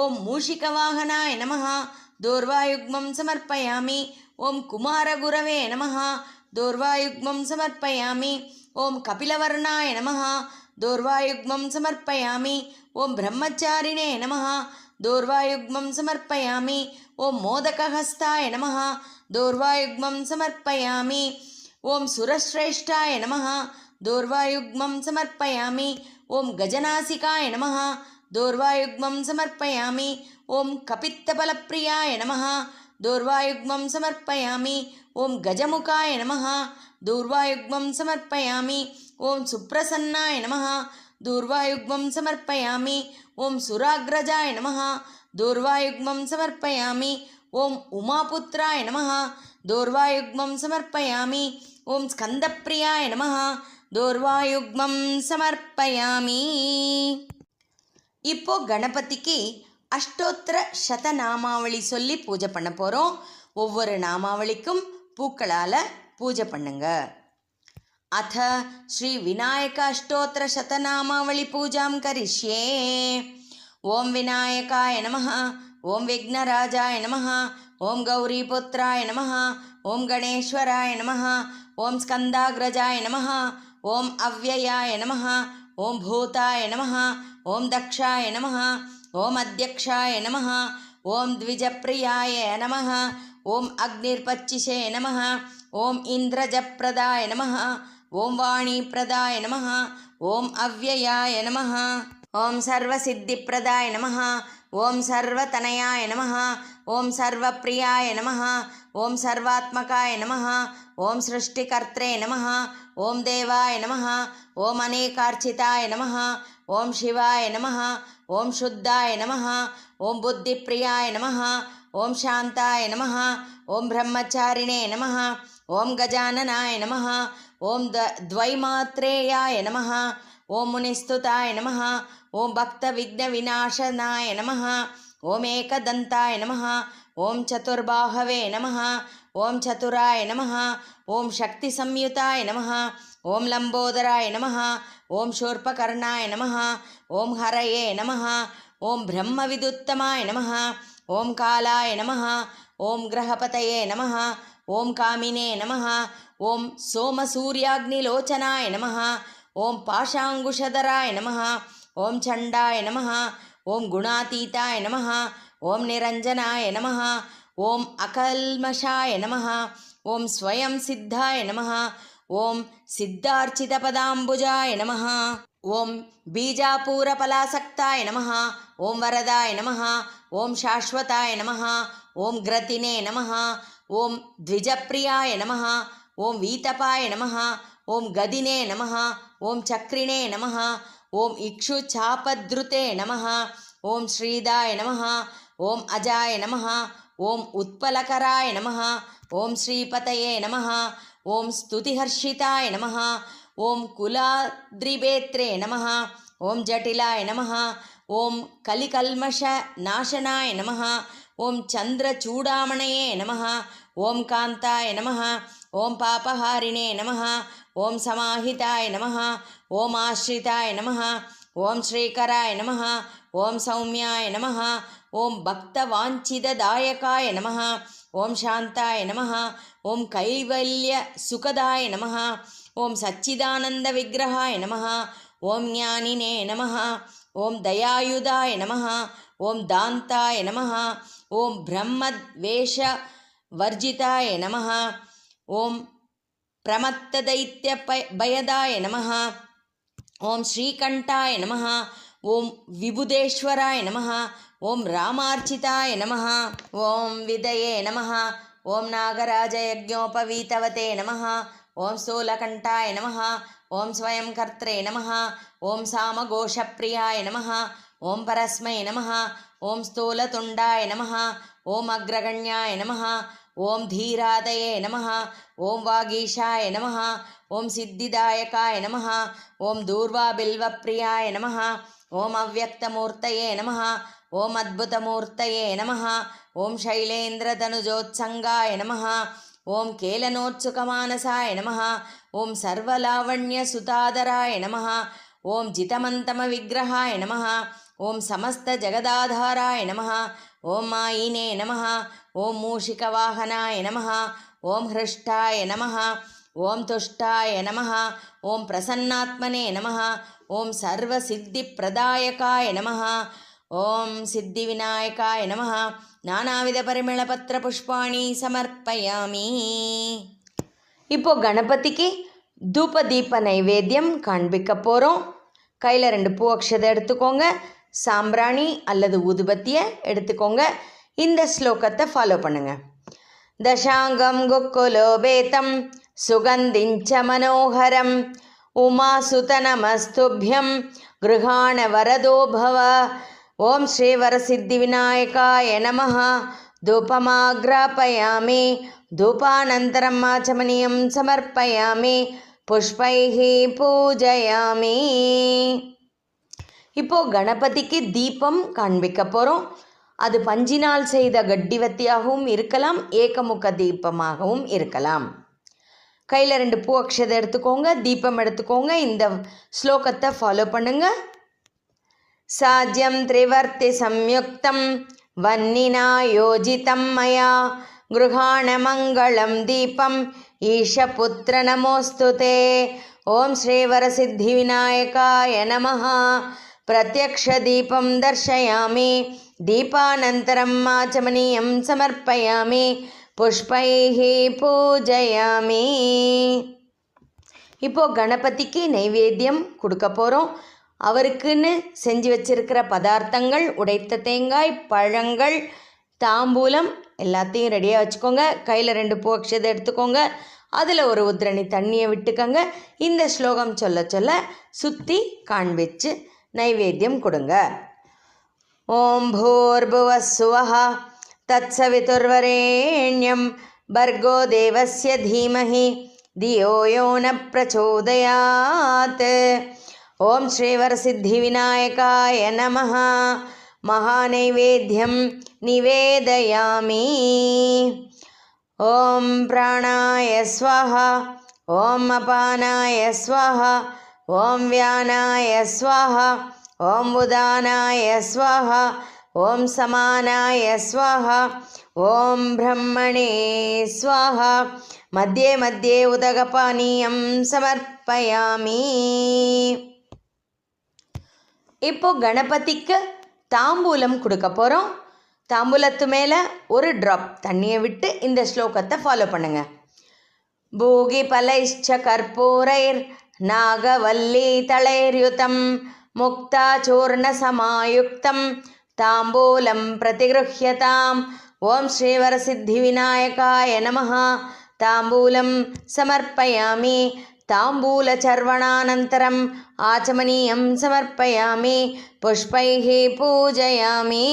ओं मूषिकवाहनाय नमः दूर्वायुग्मं समर्पयामि. ओं कुमारगुरवे नमः दूर्वायुग्मं समर्पयामि. ओं कपिलवर्णाय नमः दूर्वायुग्मं समर्पयामि. ओं ब्रह्मचारिणे नमः दूर्वायुग्मं समर्पयामि. ओं मोदकहस्ताय नमः दूर्वायुग्मं समर्पयामि. ओं सुरश्रेष्ठाय नमः दूर्वायुग्मं समर्पयामि. ओं गजनासिकाय नमः दूर्वायुग्मं समर्पयामि. ओं कपित्तबलप्रियाय नमः दूर्वायुग्मं समर्पयामि. ओं गजमुखाय नमः दूर्वायुग्मं समर्पयामि. ओं सुप्रसन्नाय नमः दूर्वायुग्मं समर्पयामि. ओं सुराग्रजाय नमः दूर्वायुग्मं समर्पयामि. ओं उमापुत्राय नमः दूर्वायुग्मं समर्पयामि. ओं स्कन्दप्रियाय नमः दूर्वायुग्मं समर्पयामि. இப்போ கணபதிக்கு அஷ்டோத்திர சதநாமாவளி சொல்லி பூஜை பண்ண போகிறோம். ஒவ்வொரு நாமாவளிக்கும் பூக்களால் பூஜை பண்ணுங்க. अथ श्री विनायक अष्टोत्तर शतनामावली पूजां करिष्ये. ओं विनायकाय नमः. ஓம் விக்னராஜாய நமஹ. ஓம் கௌரிபுத்ராய நமஹ. ஓம் கணேஸ்வராய நமஹ. ஓம் ஸ்கந்தாக்ரஜாய நமஹ. ஓம் அவ்யயாய நமஹ. ஓம் பூதாய நமஹ. ஓம் தக்ஷாய நமஹ. ஓம் அத்யக்ஷாய நமஹ. ஓம் த்விஜப்ரியாய நமஹ. ஓம் அக்னிர்பச்சிஷே நமஹ. ஓம் இந்திரஜப்ரதாய நமஹ. ஓம் வாணிப்ரதாய நமஹ. ஓம் அவ்யயாய நமஹ. ஓம் சர்வசித்திப்பிரதாய நமஹ. ஓம் சர்வதனயாய நமஹ. ஓம் சர்வப்ரியாய நமஹ. ஓம் சர்வாத்மகாய நமஹ. ஓம் சிருஷ்டிகர்த்ரே நமஹ. ஓம் தேவாய நமஹ. ஓம் அநேகார்ச்சிதாய நமஹ. ஓம் சிவாய நமஹ. ஓம் சுத்தாய நமஹ. ஓம் புத்திப்பிரியாய நமஹ. ஓம் சாந்தாய நமஹ. ஓம் பிரம்மச்சாரிணே நமஹ. ஓம் கஜானனாய நமஹ. ஓம் துவைமாத்ரேயாய நமஹ. ஓம் முனிஸ்துதாய நமஹ. ஓம் பக்த விக்ன விநாசனாய நமஹ. ஓம் ஏகதந்தாய நமஹ. ஓம் சதுர்பாஹவே நமஹ. ஓம் சதுராய நமஹ. ஓம் சக்தி சம்யுதாய நமஹ. ஓம் லம்போதராய நமஹ. ஓம் சூர்பகர்ணாய நமஹ. ஓம் ஹரயே நமஹ. ஓம் பிரம்மவிதுத்தமாய நமஹ. ஓம் காலாய நமஹ. ஓம் கிரகபதயே நமஹ. ஓம் காமினே நமஹ. ஓம் சோமசூர்யாக்னிலோச்சனாய நமஹ. ஓம் பாஷாங்குஷதராய நமஹ. ஓம் சண்டாய நமஹ. ஓம் குணாதீதாய நமஹ. ஓம் நிரஞ்சனாய நமஹ. ஓம் அகல்மஷாய நமஹ. ஓம் ஸ்வயம் சித்தாய நமஹ. ஓம் சித்தார்ச்சிதபதாம்புஜாய நமஹ. ஓம் பீஜாபூரபலாசக்தாய நமஹ. ஓம் வரதாய நமஹ. ஓம் சாஸ்வதாய நமஹ. ஓம் கிரதினே நமஹ. ஓம் த்விஜப்ரியாய நமஹ. ஓம் வீதபாய நமஹ. ஓம் கதினே நமஹ. ஓம் சக்ரிணே நமஹ. ஓம் இக்ஷுசாபத்ருதே நமஹ. ஓம் ஸ்ரீதாய நமஹ. ஓம் அஜாய நமஹ. ஓம் உத்பலகராய நமஹ. ஓம் ஸ்ரீபதயே நமஹ. ஓம் ஸ்துதிஹர்ஷிதாய நமஹ. ஓம் குலாத்ரிபேத்ரே நமஹ. ஓம் ஜட்டிலாய நமஹ. ஓம் கலிகல்மஷ நாசனாய நமஹ. ஓம் சந்திரச்சூடாமணயே நமஹ. ஓம் காந்தாய நமஹ. ஓம் பாபஹாரிணே நமஹ. ஓம் சமாஹிதாய நமஹ. ஓம் ஆஸ்ரிதாய நமஹ. ஓம் ஸ்ரீகராய நமஹ. ஓம் சௌமியாய நமஹ. ஓம் பக்தவாஞ்சிததாயகாய நமஹ. ஓம் சாந்தாய நமஹ. ஓம் கைவல்ய சுகதாய நமஹ. ஓம் சச்சிதானந்த விக்கிரகாய நமஹ. ஓம் ஞானினே நமஹ. ஓம் தயாயுதாய நமஹ. ஓம் தாந்தாய நமஹ. ஓம் பிரம்மத்வேஷ வர்ஜிதாய நமஹ. ஓம் பிரமத்ததைத்ய பயதாய நமஹ. ஓம் ஸ்ரீகண்டாய நமஹ. ஓம் விபுதேஸ்வராய நமஹ. ஓம் ராமார்ச்சிதாய நமஹ. ஓம் விதயே நமஹ. ஓம் நாகராஜயஜ்ஞோபவீதவதே நமஹ. ஓம் ஸ்தூலகண்டாய நமஹ. ஓம் ஸ்வயம் கர்த்ரே நமஹ. ஓம் சாமகோஷப்பிரியாய நமஹ. ஓம் பரஸ்மை நமஹ. ஓம் ஸ்தூலதுண்டாய நமஹ. ஓம் அக்ரகண்யாய நமஹ. ஓம் தீராதயே நமஹ. ஓம் வாகீஷாய நமஹ. ஓம் சித்திதாயகாய நமஹ. ஓம் தூர்வாபில்வப்பிரியாய நமஹ. ஓம் அவ்யக்தமூர்த்தயே நமஹ. ஓம் அத்புதமூர்த்தயே நமஹ. ஓம் சைலேந்திரதனுஜோத்சங்காய நமஹ. ஓம் கேலனோத்சுகமானசாய நமஹ. ஓம் சர்வலாவண்யசுதாதராய நமஹ. ஓம் ஜிதமந்தமவிக்கிரகாய நமஹ. ஓம் சமஸ்தஜகதாதாராய நமஹ. ஓம் மாயினே நமஹ. ஓம் மூஷிகவாகனாய நமஹ. ஓம் ஹ்ருஷ்டாய நமஹ. ஓம் துஷ்டாய நமஹ. ஓம் பிரசன்னாத்மனே நமஹ. ஓம் சர்வசித்திப்பிரதாயகாய நமஹ. ஓம் சித்திவிநாயகாய நமஹ. நானாவிதபரிமளபத்திரபுஷ்பாணி சமர்ப்பயாமி. இப்போ கணபதிக்கு தூப தீப நைவேத்தியம் காண்பிக்க போகிறோம். கையில் 2 பூ அக்ஷதை எடுத்துக்கோங்க. சாம்பிராணி அல்லது ஊதுபத்தியை எடுத்துக்கோங்க. இந்த ஸ்லோகத்தை ஃபாலோ பண்ணுங்க. தசாங்கம் குக்குலோபேதம் சுகந்திஞ்ச மனோகரம் உமாசுத நமஸ்துபியம் கிருஹாண வரதோ பவ. ஓம் ஸ்ரீ வரசித்தி விநாயகாய நமஹ. தூபமாக்ராபயாமி. தூபானந்தரம் ஆச்சமனியம் சமர்ப்பயாமி. புஷ்பைஹி பூஜயாமி. இப்போ கணபதிக்கு தீபம் காண்பிக்க போகிறோம். அது பஞ்சினால் செய்த கட்டிவத்தியாகவும் இருக்கலாம், ஏகமுக தீபமாகவும் இருக்கலாம். கையில் 2 பூ அக்ஷதை எடுத்துக்கோங்க. தீபம் எடுத்துக்கோங்க. இந்த ஸ்லோகத்தை ஃபாலோ பண்ணுங்க. சாஜ்யம் திரிவர்த்தி சம்யுக்தம் वह्निना योजितं मया गृहाणमङ्गलं दीपम् ईशपुत्र नमोऽस्तु ते। ॐ श्रीवरसिद्धिविनायकाय नमः। प्रत्यक्षदीपं दर्शयामि, दीपानन्तरं आचमनीयं समर्पयामि, पुष्पैः पूजयामि। இப்போ கணபதிக்கு நைவேத்தியம் கொடுக்க போகிறோம். அவருக்குன்னு செஞ்சு வச்சிருக்கிற பதார்த்தங்கள், உடைத்த தேங்காய், பழங்கள், தாம்பூலம் எல்லாத்தையும் ரெடியாக வச்சுக்கோங்க. கையில் 2 பூ அக்ஷதை எடுத்துக்கோங்க. அதில் ஒரு உத்திரணி தண்ணியை விட்டுக்கோங்க. இந்த ஸ்லோகம் சொல்ல சொல்ல சுற்றி காண்பிச்சு நைவேத்தியம் கொடுங்க. ஓம் பூர்புவஸ்ஸுவஹ தத்சவிதுர்வரேண்யம் பர்கோ தேவஸ்ய தீமஹி धियो यो न प्रचोदयात्। ओम श्रीवरसिद्धिविनायकाय नमः। महानैवेद्यं निवेदयामि। ओम प्राणाय स्वाहा, ओम अपानाय स्वाहा, ओम व्यानाय स्वाहा, ओम उदानाय स्वाहा, ओम समानाय स्वाहा, ओम ब्रह्मणे स्वाहा। मध्ये मध्ये उदकपानीयं समर्पयामि। இப்போ கணபதிக்கு தாம்பூலம் கொடுக்க போகிறோம். தாம்பூலத்து மேலே ஒரு ட்ராப் தண்ணியை விட்டு இந்த ஸ்லோகத்தை ஃபாலோ பண்ணுங்க. பூகி பலைஷ்ச கற்பூரைர் நாகவல்லி தளைர்யுதம் முக்தாச்சூர்ண சமாயுக்தம் தாம்பூலம் பிரதிகிருஹ்யதாம். ஓம் ஸ்ரீவரசித்திவிநாயகாய நமः. தாம்பூலம் சமர்ப்பயாமி. தாம்பூலச்சர்வணானந்தரம் ஆச்சமनीयं சமர்ப்பயாமி, புஷ்பைः பூஜயாமி.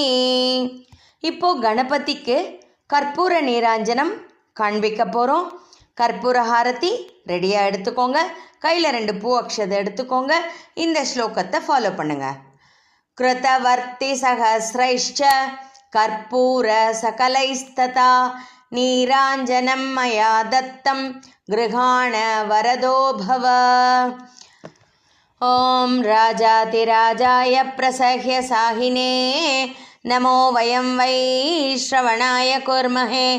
இப்போ கணபதிக்கு கற்பூர நீராஞ்சனம் காண்பிக்க போகிறோம். கற்பூர ஹாரதி ரெடியாக எடுத்துக்கோங்க. கையில் 2 பூ அக்ஷதை எடுத்துக்கோங்க. இந்த ஸ்லோகத்தை ஃபாலோ பண்ணுங்க. கிருதவர்த்தி சஹஸ்ரைஷ்ச கற்பூர சகலைஸ்ததா நீராஞ்சனம் மயா தத்தம் கிருஹாண வரதோ பவ. ஓம் ராஜாதிராஜாய பிரசஹ்ய சாஹினே நமோ வயம் வை ஸ்ரவணாய குர்மஹே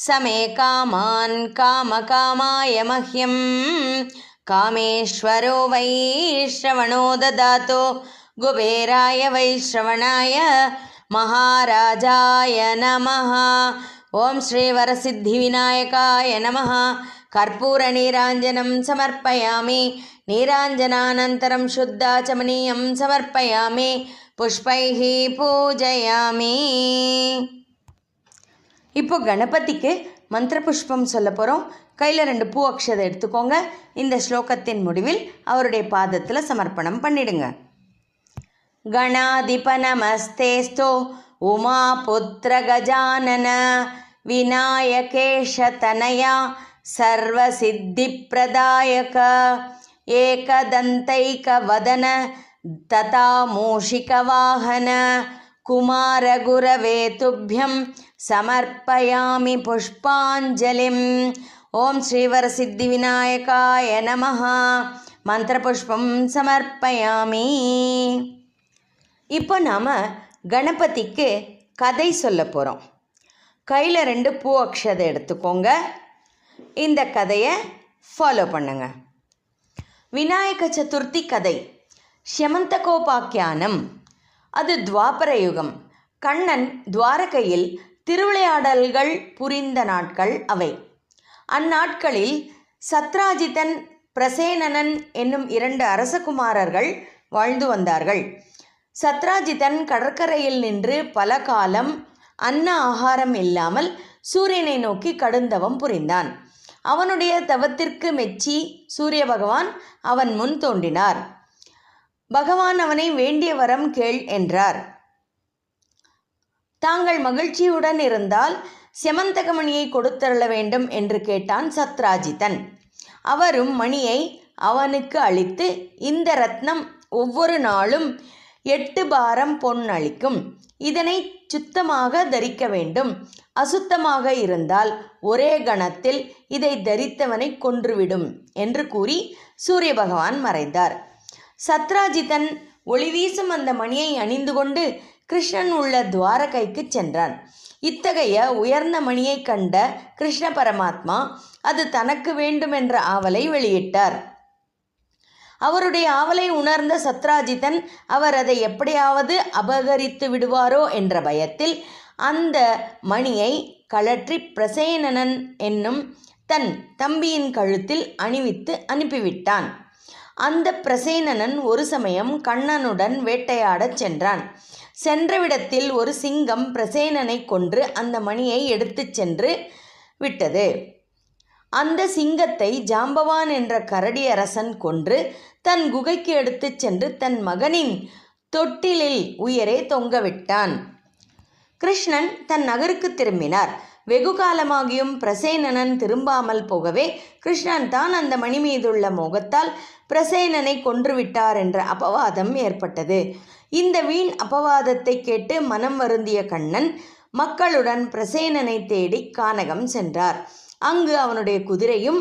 சமே காமான் காமகாமாய மஹ்யம் காமேஸ்வரோ வை ஸ்ரவணோ ததாதோ குபேராய வை ஸ்ரவணாய மகாராஜாய நமः. ஓம் ஸ்ரீவரசித்திவிநாயகாய நமः. கற்பூர நீராஞ்சனம் சமர்ப்பயாமி. நீராஞ்சனானந்தரம் சுத்தாச்சமनीयं சமர்ப்பயாமி, புஷ்பைः பூஜயாமி. இப்போ கணபதிக்கு மந்திர புஷ்பம் சொல்ல போகிறோம். கையில் 2 பூ அக்ஷதை எடுத்துக்கோங்க. இந்த ஸ்லோகத்தின் முடிவில் அவருடைய பாதத்தில் சமர்ப்பணம் பண்ணிடுங்க. गणाधिप नमस्तेस्तु उमापुत्र गजानन विनायकेश तनया सर्वसिद्धिप्रदायक एकदन्तैकवदन तथा मूषिकवाहन कुमारगुरवे तुभ्यं समर्पयामि पुष्पाञ्जलिम्. ओम श्रीवरसिद्धिविनायकाय नमः. मंत्रपुष्पं समर्पयामि. இப்போ நாம் கணபதிக்கு கதை சொல்ல போகிறோம். கையில் 2 பூ அக்ஷதை எடுத்துக்கோங்க. இந்த கதையை ஃபாலோ பண்ணுங்க. விநாயக சதுர்த்தி கதை. ஷ்யமந்தகோபாக்கியானம். அது துவாபர யுகம். கண்ணன் துவாரகையில் திருவிளையாடல்கள் புரிந்த நாட்கள் அவை. அந்நாட்களில் சத்ராஜிதன், பிரசேனனன் என்னும் 2 அரசகுமாரர்கள் வாழ்ந்து வந்தார்கள். சத்ராஜிதன் கடற்கரையில் நின்று பல காலம் அன்ன ஆகாரம் இல்லாமல் சூரியனை நோக்கி கடுந்தவம் புரிந்தான். அவனுடைய தவத்திற்கு மெச்சி சூரிய பகவான் அவன் முன் தோன்றினார். பகவான் அவனை வேண்டிய வரம் கேள் என்றார். தாங்கள் மகிழ்ச்சியுடன் இருந்தால் செமந்தகமணியை கொடுத்தருள வேண்டும் என்று கேட்டான் சத்ராஜிதன். அவரும் மணியை அவனுக்கு அளித்து, இந்த ரத்னம் ஒவ்வொரு நாளும் 8 பாரம் பொன் அளிக்கும். இதனை சுத்தமாக தரிக்க வேண்டும். அசுத்தமாக இருந்தால் ஒரே கணத்தில் இதை தரித்தவனை கொன்றுவிடும் என்று கூறி சூரிய பகவான் மறைந்தார். சத்ராஜிதன் ஒளி வீசும் அந்த மணியை அணிந்து கொண்டு கிருஷ்ணன் உள்ள துவாரகைக்கு சென்றான். இத்தகைய உயர்ந்த மணியை கண்ட கிருஷ்ண பரமாத்மா அது தனக்கு வேண்டும் என்ற ஆவலை வெளியிட்டார். அவருடைய ஆவலை உணர்ந்த சத்ராஜிதன் அவர் அதை எப்படியாவது அபகரித்து விடுவாரோ என்ற பயத்தில் அந்த மணியை கழற்றி பிரசேனனன் என்னும் தன் தம்பியின் கழுத்தில் அணிவித்து அனுப்பிவிட்டான். அந்த பிரசேனனன் ஒரு சமயம் கண்ணனுடன் வேட்டையாடச் சென்றான். சென்றவிடத்தில் ஒரு சிங்கம் பிரசேனனை கொன்று அந்த மணியை எடுத்துச் சென்று விட்டது. அந்த சிங்கத்தை ஜாம்பவான் என்ற கரடி அரசன் கொன்று தன் குகைக்கு எடுத்துச் சென்று தன் மகனின் தொட்டிலில் உயரே தொங்கவிட்டான். கிருஷ்ணன் தன் நகருக்கு திரும்பினார். வெகு காலமாகியும் பிரசேனனன் திரும்பாமல் போகவே கிருஷ்ணன் தான் அந்த மணி மீதுள்ள மோகத்தால் பிரசேனனை கொன்றுவிட்டார் என்ற அபவாதம் ஏற்பட்டது. இந்த வீண் அபவாதத்தை கேட்டு மனம் வருந்திய கண்ணன் மக்களுடன் பிரசேனனை தேடி கானகம் சென்றார். அங்கு அவனுடைய குதிரையும்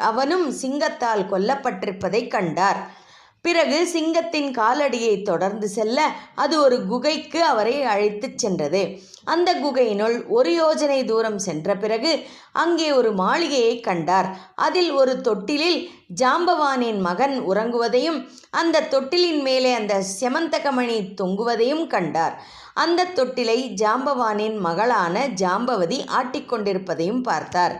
அவனும் சிங்கத்தால் கொல்லப்பட்டிருப்பதை கண்டார். பிறகு சிங்கத்தின் காலடியை தொடர்ந்து செல்ல அது ஒரு குகைக்கு அவரை அழைத்துச் சென்றது. அந்த குகையினுள் 1 யோஜனை தூரம் சென்ற பிறகு அங்கே ஒரு மாளிகையை கண்டார். அதில் ஒரு தொட்டிலில் ஜாம்பவானின் மகன் உறங்குவதையும் அந்த தொட்டிலின் மேலே அந்த செமந்தகமணி தொங்குவதையும் கண்டார். அந்த தொட்டிலை ஜாம்பவானின் மகளான ஜாம்பவதி ஆட்டிக்கொண்டிருப்பதையும் பார்த்தார்.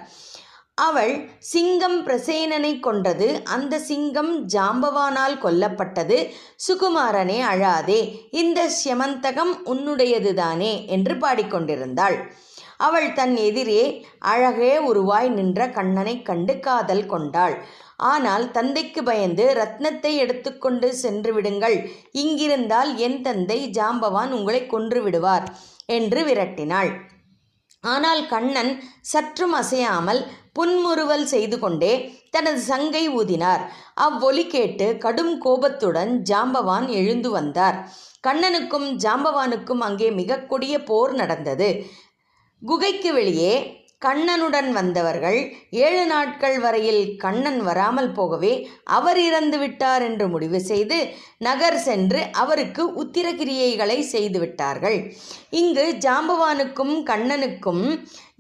அவள் சிங்கம் பிரசேனனை கொன்றது, அந்த சிங்கம் ஜாம்பவானால் கொல்லப்பட்டது, சுகுமாரனே அழாதே, இந்த செமந்தகம் உன்னுடையதுதானே என்று பாடிக்கொண்டிருந்தாள். அவள் தன் எதிரே அழகே உருவாய் நின்ற கண்ணனை கண்டு காதல் கொண்டாள். ஆனால் தந்தைக்கு பயந்து ரத்னத்தை எடுத்துக்கொண்டு சென்று விடுங்கள், இங்கிருந்தால் என் தந்தை ஜாம்பவான் உங்களை கொன்று விடுவார் என்று விரட்டினாள். ஆனால் கண்ணன் சற்றும் அசையாமல் புன்முறுவல் செய்து கொண்டே தனது சங்கை ஊதினார். அவ்வொலி கேட்டு கடும் கோபத்துடன் ஜாம்பவான் எழுந்து வந்தார். கண்ணனுக்கும் ஜாம்பவானுக்கும் அங்கே மிக கொடிய போர் நடந்தது. குகைக்கு வெளியே கண்ணனுடன் வந்தவர்கள் 7 நாட்கள் வரையில் கண்ணன் வராமல் போகவே அவர் இறந்து விட்டார் என்று முடிவு செய்து நகர் சென்று அவருக்கு உத்திரகிரியைகளை செய்துவிட்டார்கள். இங்கு ஜாம்பவானுக்கும் கண்ணனுக்கும்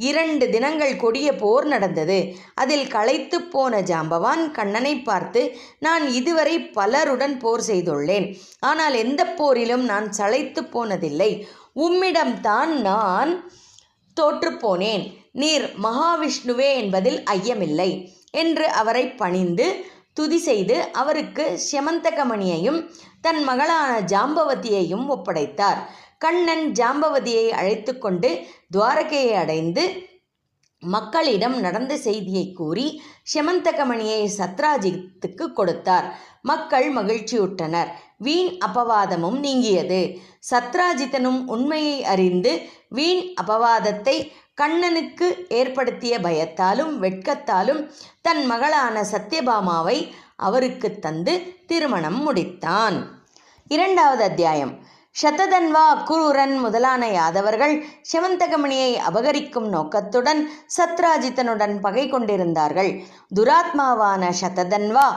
2 தினங்கள் கொடிய போர் நடந்தது. அதில் களைத்து போன ஜாம்பவான் கண்ணனை பார்த்து, நான் இதுவரை பலருடன் போர் செய்துள்ளேன், ஆனால் எந்த போரிலும் நான் சளைத்து போனதில்லை. உம்மிடம்தான் நான் தோற்றுப்போனேன். நீர் மகாவிஷ்ணுவே என்பதில் ஐயமில்லை என்று அவரை பணிந்து துதி செய்து அவருக்கு செமந்தகமணியையும் தன் மகளான ஜாம்பவதியையும் ஒப்படைத்தார். கண்ணன் ஜாம்பவதியை அழைத்து கொண்டு துவாரகையை அடைந்து மக்களிடம் நடந்த செய்தியை கூறி செமந்தகமணியை சத்ராஜித்துக்கு கொடுத்தார். மக்கள் மகிழ்ச்சியுற்றனர். வீண் அபவாதமும் நீங்கியது. சத்ராஜித்தனும் உண்மையை அறிந்து வீண் அபவாதத்தை கண்ணனுக்கு ஏற்படுத்திய பயத்தாலும் வெட்கத்தாலும் தன் மகளான சத்யபாமாவை அவருக்கு தந்து திருமணம் முடித்தான். 2வது அத்தியாயம். சததன்வா, அக்ரூரன் முதலான யாதவர்கள் செமந்தகமணியை அபகரிக்கும் நோக்கத்துடன் சத்ராஜித்தனுடன் பகை கொண்டிருந்தார்கள். துராத்மாவான சததன்வா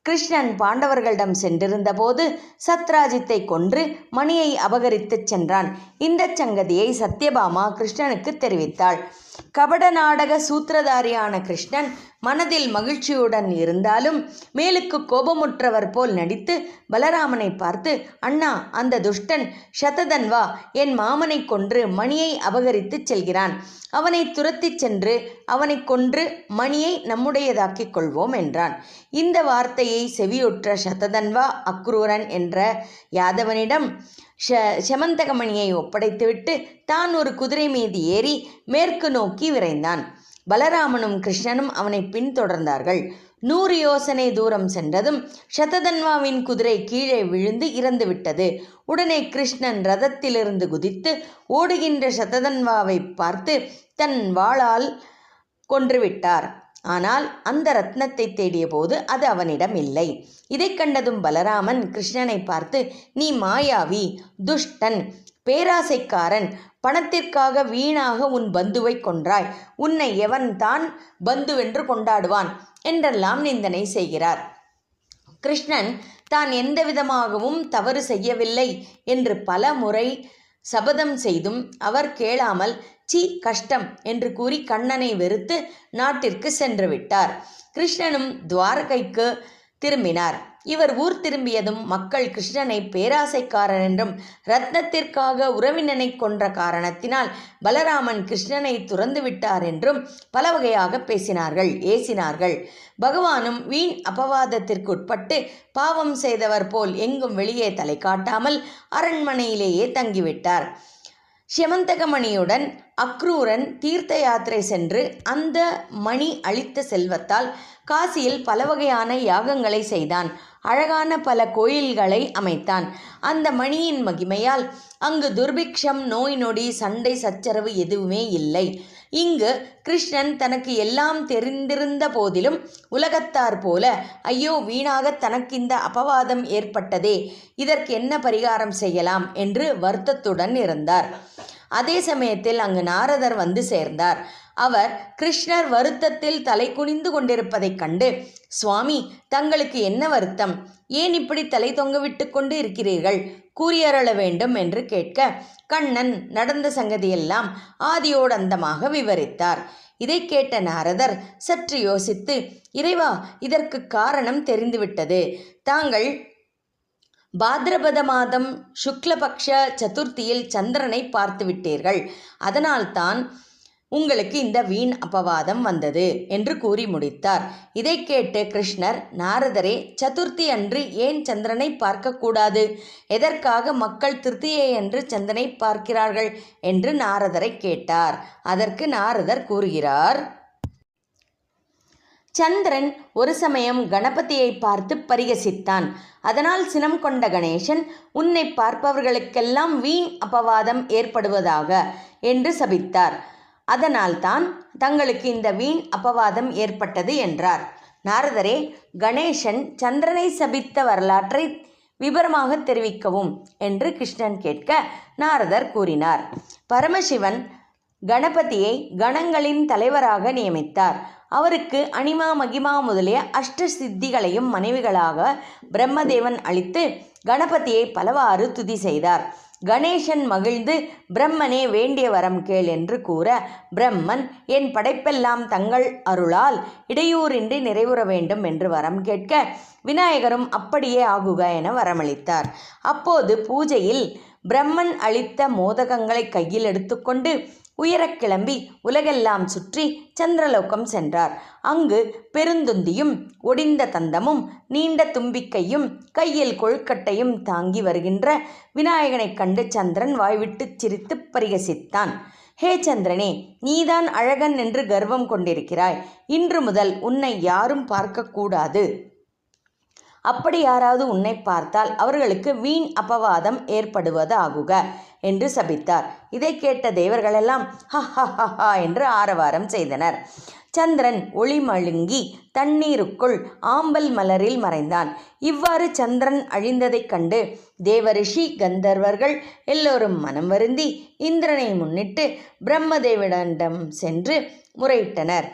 கிருஷ்ணன் பாண்டவர்களிடம் சென்றிருந்த போது சத்ராஜித்தை கொன்று மணியை அபகரித்துச் சென்றான். இந்த சங்கதியை சத்யபாமா கிருஷ்ணனுக்கு தெரிவித்தாள். கபட நாடக சூத்திரதாரியான கிருஷ்ணன் மனதில் மகிழ்ச்சியுடன் இருந்தாலும் மேலுக்கு கோபமுற்றவர் போல் நடித்து பலராமனை பார்த்து, அண்ணா, அந்த துஷ்டன் சததன்வா என் மாமனை கொன்று மணியை அபகரித்துச் செல்கிறான். அவனை துரத்திச் சென்று அவனை கொன்று மணியை நம்முடையதாக்கிக் கொள்வோம் என்றான். இந்த வார்த்தையை செவியுற்ற சததன்வா அக்ரூரன் என்ற யாதவனிடம் செமந்தகமணியை ஒப்படைத்துவிட்டு தான் ஒரு குதிரை மீது ஏறி மேற்கு நோக்கி விரைந்தான். பலராமனும் கிருஷ்ணனும் அவனை பின்தொடர்ந்தார்கள். 100 யோசனை தூரம் சென்றதும் சததன்வாவின் குதிரை கீழே விழுந்து இறந்து விட்டது. உடனே கிருஷ்ணன் ரதத்திலிருந்து குதித்து ஓடுகின்ற சததன்வாவை பார்த்து தன் வாளால் கொன்றுவிட்டார். ஆனால் அந்த ரத்னத்தை தேடிய போது அது அவனிடம் இல்லை. இதை கண்டதும் பலராமன் கிருஷ்ணனை பார்த்து, நீ மாயாவி, துஷ்டன், பேராசைக்காரன், பணத்திற்காக வீணாக உன் பந்துவை கொன்றாய். உன்னை எவன் தான் பந்துவென்று கொண்டாடுவான் என்றெல்லாம் நிந்தனை செய்கிறார். கிருஷ்ணன் தான் எந்த விதமாகவும் தவறு செய்யவில்லை என்று பல முறை சபதம் செய்தும் அவர் கேளாமல் சீ கஷ்டம் என்று கூறி கண்ணனை வெறுத்து நாட்டிற்கு சென்று விட்டார். கிருஷ்ணனும் துவாரகைக்கு திரும்பினார். இவர் ஊர் திரும்பியதும் மக்கள் கிருஷ்ணனை பேராசைக்காரன் என்றும் ரத்னத்திற்காக உறவினனை கொன்ற காரணத்தினால் பலராமன் கிருஷ்ணனை துறந்து விட்டார் என்றும் பல வகையாக பேசினார்கள், ஏசினார்கள். பகவானும் வீண் அபவாதத்திற்கு உட்பட்டு பாவம் செய்தவர் போல் எங்கும் வெளியே தலை காட்டாமல் அரண்மனையிலேயே தங்கிவிட்டார். சியமந்தகமணியுடன் அக்ரூரன் தீர்த்த யாத்திரை சென்று அந்த மணி அளித்த செல்வத்தால் காசியில் பல வகையான யாகங்களை செய்தான். அழகான பல கோயில்களை அமைத்தான். அந்த மணியின் மகிமையால் அங்கு துர்பிக்ஷம், நோய் நொடி, சண்டை சச்சரவு எதுவுமே இல்லை. இங்கு கிருஷ்ணன் தனக்கு எல்லாம் தெரிந்திருந்த போதிலும் உலகத்தார் போல ஐயோ வீணாக தனக்கு இந்த அபவாதம் ஏற்பட்டதே, இதற்கு என்ன பரிகாரம் செய்யலாம் என்று வருத்தத்துடன் இருந்தார். அதே சமயத்தில் அங்கு நாரதர் வந்து சேர்ந்தார். அவர் கிருஷ்ணர் வருத்தத்தில் தலை குனிந்து கொண்டிருப்பதைக் கண்டு, சுவாமி, தங்களுக்கு என்ன வருத்தம்? ஏன் இப்படி தலை தொங்கவிட்டு கொண்டு இருக்கிறீர்கள்? கூறியருள வேண்டும் என்று கேட்க, கண்ணன் நடந்த சங்கதியெல்லாம் ஆதியோடந்தமாக விவரித்தார். இதை கேட்ட நாரதர் சற்று யோசித்து, இறைவா, இதற்கு காரணம் தெரிந்துவிட்டது. தாங்கள் பாத்ரபத மாதம் சுக்லபக்ஷ சதுர்த்தியில் சந்திரனை பார்த்து விட்டீர்கள். அதனால்தான் உங்களுக்கு இந்த வீண் அபவாதம் வந்தது என்று கூறி முடித்தார். இதை கேட்டு கிருஷ்ணர், நாரதரே, சதுர்த்தி அன்று ஏன் சந்திரனை பார்க்கக்கூடாது? எதற்காக மக்கள் திருத்தியை அன்று சந்திரனை பார்க்கிறார்கள் என்று நாரதரை கேட்டார். அதற்கு நாரதர் கூறுகிறார், சந்திரன் ஒரு சமயம் கணபதியை பார்த்து பரிகசித்தான். அதனால் சினம் கொண்ட கணேசன், உன்னை பார்ப்பவர்களுக்கெல்லாம் வீண் அபவாதம் ஏற்படுவதாக என்று சபித்தார். அதனால்தான் தங்களுக்கு இந்த வீண் அபவாதம் ஏற்பட்டது என்றார். நாரதரே, கணேசன் சந்திரனை சபித்த வரலாற்றை விபரமாக தெரிவிக்கவும் என்று கிருஷ்ணன் கேட்க நாரதர் கூறினார். பரமசிவன் கணபதியை கணங்களின் தலைவராக நியமித்தார். அவருக்கு அனிமா, மகிமா முதலிய அஷ்ட சித்திகளையும் மனைவிகளாக பிரம்மதேவன் அளித்து கணபதியை பலவாறு துதி செய்தார். கணேசன் மகிழ்ந்து, பிரம்மனே, வேண்டிய வரம் கேள் என்று கூற, பிரம்மன், என் படைப்பெல்லாம் தங்கள் அருளால் இடையூறின்றி நிறைவுற வேண்டும் என்று வரம் கேட்க, விநாயகரும் அப்படியே ஆகுக என வரமளித்தார். அப்போது பூஜையில் பிரம்மன் அளித்த மோதகங்களை கையில் எடுத்துக்கொண்டு உயரக் கிளம்பி உலகெல்லாம் சுற்றி சந்திரலோகம் சென்றார். அங்கு பெருந்துந்தியும் ஒடிந்த தந்தமும் நீண்ட தும்பிக்கையும் கையில் கொழுக்கட்டையும் தாங்கி வருகின்ற விநாயகனைக் கண்டு சந்திரன் வாய்விட்டு சிரித்து பரிகசித்தான். ஹே சந்திரனே, நீதான் அழகன் என்று கர்வம் கொண்டிருக்கிறாய். இன்று முதல் உன்னை யாரும் பார்க்கக்கூடாது. அப்படி யாராவது உன்னை பார்த்தால் அவர்களுக்கு வீண் அபவாதம் ஏற்படுவதாகுக என்று சபித்தார். இதை கேட்ட தேவர்களெல்லாம் ஹ ஹ ஹ ஹா என்று ஆரவாரம் செய்தனர். சந்திரன் ஒளி மழுங்கி தண்ணீருக்குள் ஆம்பல் மலரில் மறைந்தான். இவ்வாறு சந்திரன் அழிந்ததைக் கண்டு தேவரிஷி கந்தர்வர்கள் எல்லோரும் மனம் வருந்தி இந்திரனை முன்னிட்டு பிரம்மதேவனிடம் சென்று முறையிட்டனர்.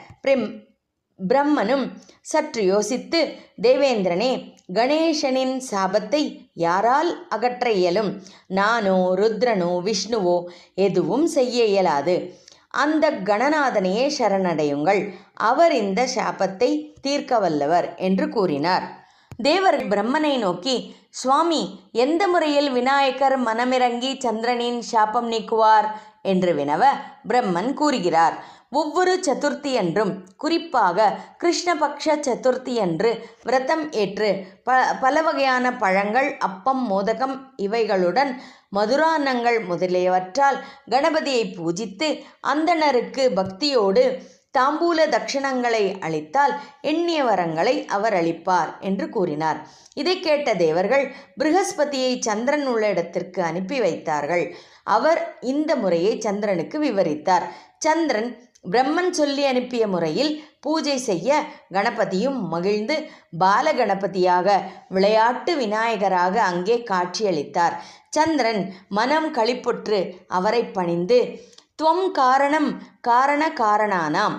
பிரம்மனும் சற்று யோசித்து, தேவேந்திரனே, கணேசனின் சாபத்தை யாரால் அகற்ற இயலும்? நானோ, ருத்ரனோ, விஷ்ணுவோ எதுவும் செய்ய இயலாது. அந்த கணநாதனையே சரணடையுங்கள். அவர் இந்த சாபத்தை தீர்க்க வல்லவர் என்று கூறினார். தேவர்கள் பிரம்மனை நோக்கி, சுவாமி, எந்த முறையில் விநாயகர் மனமிறங்கி சந்திரனின் சாபம் நீக்குவார் என்று வினவ பிரம்மன் கூறுகிறார். ஒவ்வொரு சதுர்த்தி அன்றும், குறிப்பாக கிருஷ்ணபக்ஷ சதுர்த்தி அன்று விரதம் ஏற்று பல வகையான பழங்கள், அப்பம், மோதகம் இவைகளுடன் மதுரான்னங்கள் முதலியவற்றால் கணபதியை பூஜித்து அந்தணருக்கு பக்தியோடு தாம்பூல தட்சிணங்களை அளித்தால் எண்ணிய வரங்களை அவர் அளிப்பார் என்று கூறினார். இதை கேட்ட தேவர்கள் ப்ரஹஸ்பதியை சந்திரன் உள்ள இடத்திற்கு அனுப்பி வைத்தார்கள். அவர் இந்த முறையை சந்திரனுக்கு விவரித்தார். சந்திரன் பிரம்மன் சொல்லி அனுப்பிய முறையில் பூஜை செய்ய கணபதியும் மகிழ்ந்து பாலகணபதியாக, விளையாட்டு விநாயகராக அங்கே காட்சியளித்தார். சந்திரன் மனம் களிப்புற்று அவரை பணிந்து त्वं कारणं कारणकारणानां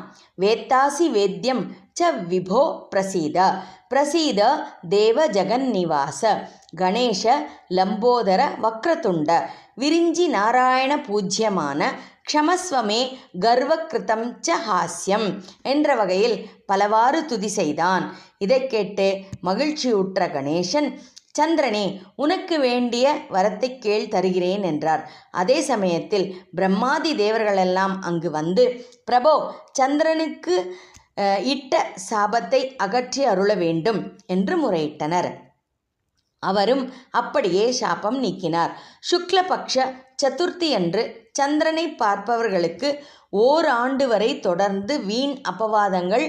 वेत्तासि वेद्यं च विभो प्रसीद प्रसीद देव जगन्निवास கணேஷ லம்போதர வக்ரதுண்ட விரிஞ்சி நாராயண பூஜ்யமான க்ஷமஸ்வமே கர்வகிருதம் ச ஹாஸ்யம் என்ற வகையில் பலவாறு துதி செய்தான். இதை கேட்டு மகிழ்ச்சியுற்ற கணேசன், சந்திரனே, உனக்கு வேண்டிய வரத்தை கேள், தருகிறேன் என்றார். அதே சமயத்தில் பிரம்மாதி தேவர்களெல்லாம் அங்கு வந்து, பிரபோ, சந்திரனுக்கு இட்ட சாபத்தை அகற்றி அருள வேண்டும் என்று முறையிட்டனர். அவரும் அப்படியே சாபம் நீக்கினார். சுக்லபக்ஷ சதுர்த்தி அன்று சந்திரனை பார்ப்பவர்களுக்கு ஓராண்டு வரை தொடர்ந்து வீண் அபவாதங்கள்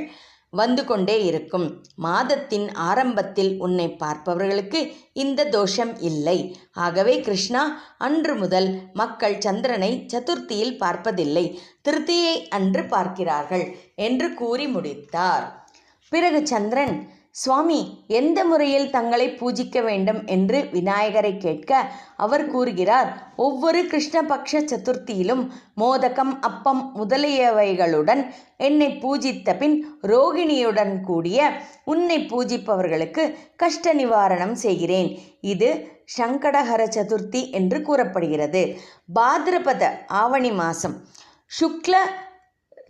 வந்து கொண்டே இருக்கும். மாதத்தின் ஆரம்பத்தில் உன்னை பார்ப்பவர்களுக்கு இந்த தோஷம் இல்லை. ஆகவே கிருஷ்ணா, அன்று முதல் மக்கள் சந்திரனை சதுர்த்தியில் பார்ப்பதில்லை, திருத்தியை அன்று பார்க்கிறார்கள் என்று கூறி முடித்தார். பிறகு சந்திரன், சுவாமி, எந்த முறையில் தங்களை பூஜிக்க வேண்டும் என்று விநாயகரை கேட்க அவர் கூறுகிறார், ஒவ்வொரு கிருஷ்ணபக்ஷ சதுர்த்தியிலும் மோதகம், அப்பம் முதலியவைகளுடன் என்னை பூஜித்த பின் ரோகிணியுடன் கூடிய உன்னை பூஜிப்பவர்களுக்கு கஷ்ட நிவாரணம் செய்கிறேன். இது சங்கடஹர சதுர்த்தி என்று கூறப்படுகிறது. பாத்ரபத ஆவணி மாதம் சுக்ல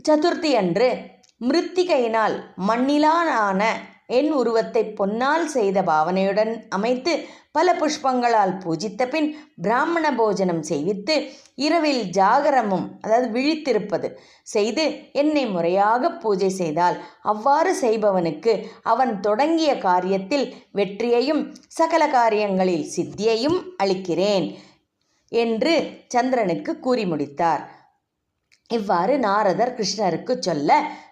சதுர்த்தி அன்று மிருத்திகையினால் மண்ணிலான என் உருவத்தை பொன்னால் செய்த பாவனையுடன் அமைத்து பல புஷ்பங்களால் பூஜித்த பின் பிராமண போஜனம் செய்வித்து இரவில் ஜாகரமும், அதாவது விழித்திருப்பது செய்து என்னை முறையாக பூஜை செய்தால் அவ்வாறு செய்பவனுக்கு அவன் தொடங்கிய காரியத்தில் வெற்றியையும் சகல காரியங்களில் சித்தியையும் அளிக்கிறேன் என்று சந்திரனுக்கு கூறி முடித்தார். இவ்வாறு நாரதர் கிருஷ்ணருக்கு சொல்ல,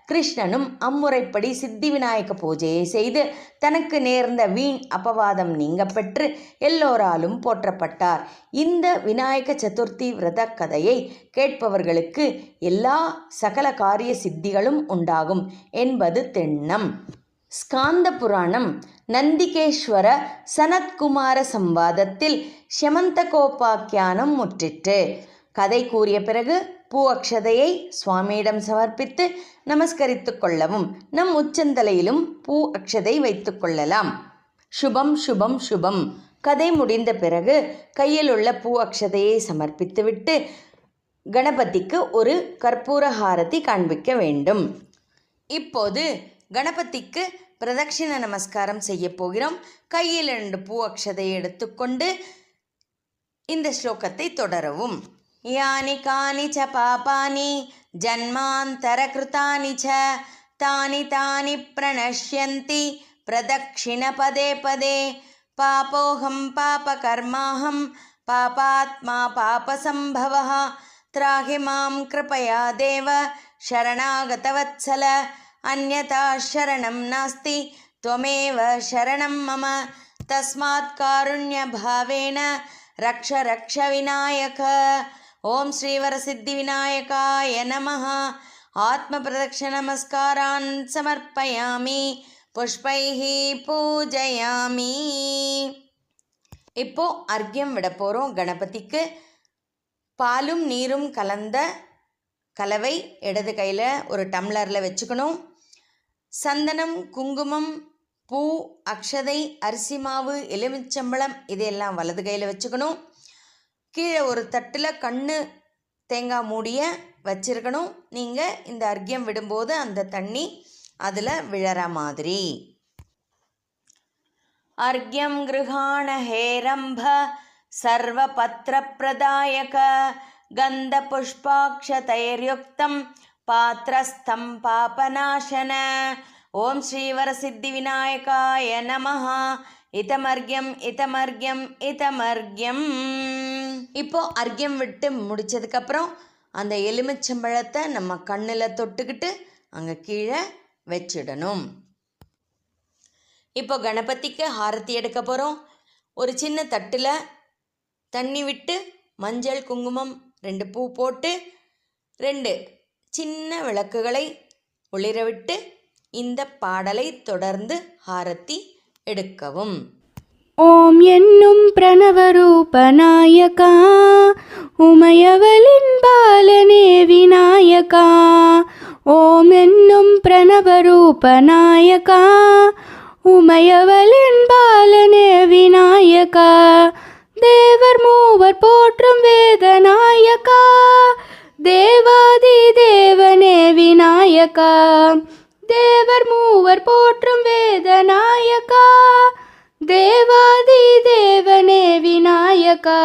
கிருஷ்ணனும் அம்முறைப்படி சித்தி விநாயக பூஜையை செய்து தனக்கு நேர்ந்த வீண் அபவாதம் நீங்க பெற்று எல்லோராலும் போற்றப்பட்டார். இந்த விநாயக சதுர்த்தி விரத கதையை கேட்பவர்களுக்கு எல்லா சகல காரிய சித்திகளும் உண்டாகும் என்பது திண்ணம். ஸ்காந்த புராணம் நந்திகேஸ்வர சனத்குமார சம்வாதத்தில் ஷமந்தகோபாக்கியானம் முற்றிற்று. கதை கூறிய பிறகு பூ அக்ஷதையை சுவாமியிடம் சமர்ப்பித்து நமஸ்கரித்து கொள்ளவும், நம் உச்சந்தலையிலும் பூ அக்ஷதை வைத்து கொள்ளலாம். சுபம் சுபம் சுபம். கதை முடிந்த பிறகு கையில் உள்ள பூ அக்ஷதையை சமர்ப்பித்துவிட்டு கணபதிக்கு ஒரு கற்பூர ஹாரதி காண்பிக்க வேண்டும். இப்போது கணபதிக்கு பிரதட்சிண நமஸ்காரம் செய்ய போகிறோம். கையில் 2 பூ அக்ஷதையை எடுத்துக்கொண்டு இந்த ஸ்லோகத்தை தொடரவும். யானி கானி ச பாபானி ஜன்மாந்தர கிருதானி ச தானி தானி பிரணஷ்யந்தி பிரதக்ஷிண பதே பதே பாபோஹம் பாபகர்மாஹம் பாபாத்மா பாபசம்பவः த்ராஹி மாம் கிருபயா தேவ சரணாகதவத்சல அன்யதா சரணம் நாஸ்தி த்வமேவ சரணம் மம தஸ்மாத் காருண்ய பாவேன ரக்ஷ ரக்ஷ விநாயக. ஓம் ஸ்ரீவரசித்தி விநாயகாய நமः. ஆத்ம பிரதக்ஷ நமஸ்காரான் சமர்ப்பயாமி, புஷ்பைஹி பூஜயாமி. இப்போ அர்க்யம் விட போகிறோம் கணபதிக்கு. பாலும் நீரும் கலந்த கலவை இடது கையில் ஒரு டம்ளரில் வச்சுக்கணும். சந்தனம், குங்குமம், பூ, அக்ஷதை, அரிசி மாவு, எலுமிச்சம்பழம் இதையெல்லாம் வலது கையில் வச்சுக்கணும். கீழே ஒரு தட்டில் கண்ணு தேங்காய் மூடிய வச்சிருக்கணும். நீங்கள் இந்த அர்க்யம் விடும்போது அந்த தண்ணி அதில் விழற மாதிரி. அர்க்யம் கிருஹாண ஹேரம்ப சர்வபத்ர பிரதாயக கந்த புஷ்பாக்ஷதைர்யுக்தம் பாத்ரஸ்தம் பாபநாசன. ஓம் ஸ்ரீவரசித்தி விநாயகாய நமः. இதமர்க்யம் இதமர்க்யம் இதமர்க்யம். இப்போ அர்க்யம் விட்டு முடித்ததுக்கப்புறம் அந்த எலுமிச்சம்பழத்தை நம்ம கண்ணில் தொட்டுக்கிட்டு அங்கே கீழே வச்சிடணும். இப்போ கணபதிக்கு ஹாரத்தி எடுக்க போகிறோம். ஒரு சின்ன தட்டில் தண்ணி விட்டு மஞ்சள், குங்குமம், 2 பூ போட்டு 2 சின்ன விளக்குகளை ஒளிர விட்டு இந்த பாடலை தொடர்ந்து ஹாரத்தி எடுக்கவும். ஓம் என்னும் பிரணவரூபநாயகா உமையவளின் பாலனே விநாயகா. ஓம் என்னும் பிரணவரூபநாயகா உமையவளின் பாலனே விநாயகா. தேவர் மூவர் போற்றும் வேதநாயகா தேவாதி தேவனே விநாயகா. தேவர் மூவர் போற்றும் வேதநாயகா தேவாதி தேவனே விநாயகா.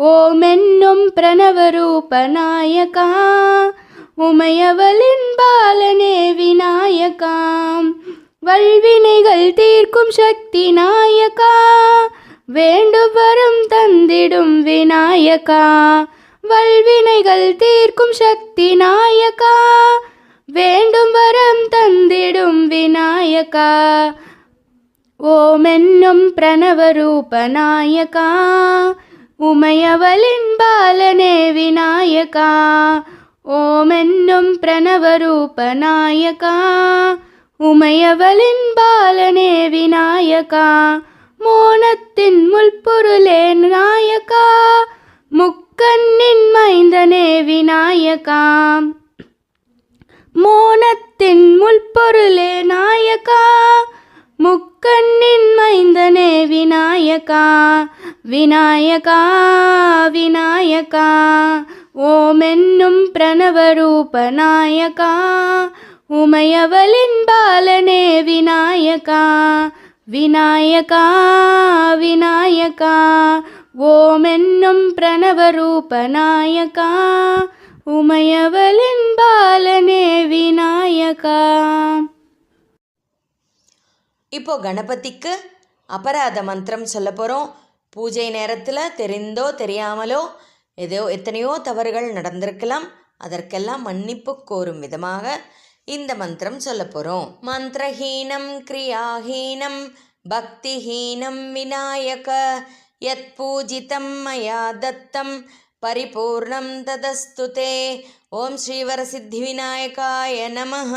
ஓம் என்னும் பிரணவரூபநாயகா உமையவளின் பாலனே விநாயகா. வல்வினைகள் தீர்க்கும் சக்தி நாயகா வேண்டும் வரம் தந்திடும் விநாயகா. வல்வினைகள் தீர்க்கும் சக்தி நாயகா வேண்டும் வரம் தந்திடும் விநாயகா. ஓம் என்னும் பிரணவரூபநாயகா உமையவளின் பாலனே விநாயகா. ஓம் என்னும் பிரணவரூபநாயகா உமையவளின் பாலனே விநாயகா. மோனத்தின் முள்பொருளே நாயகா முக்கண்ணின் மைந்தனே விநாயகா. மோனத்தின் முள்பொருளே நாயகா முக்கண்ணின் மைந்தனே விநாயகா. விநாயகா விநாயகா. ஓம் என்னும் பிரணவரூபநாயகா உமையவளின் பாலனே விநாயகா. விநாயகா விநாயகா. ஓம் என்னும் பிரணவரூபநாயகா உமையவளின் பாலனே விநாயகா. இப்போ கணபதிக்கு அபராத மந்திரம் சொல்ல போகிறோம். பூஜை நேரத்தில் தெரிந்தோ தெரியாமலோ எத்தனையோ தவறுகள் நடந்திருக்கலாம். அதற்கெல்லாம் மன்னிப்பு கோரும் விதமாக இந்த மந்திரம் சொல்ல போகிறோம். மந்திரஹீனம் கிரியாஹீனம் பக்திஹீனம் விநாயக யத் பூஜிதம் மயா தத்தம் பரிபூர்ணம் ததஸ்துதே. ஓம் ஸ்ரீவரசித்தி விநாயகாய நமஹ.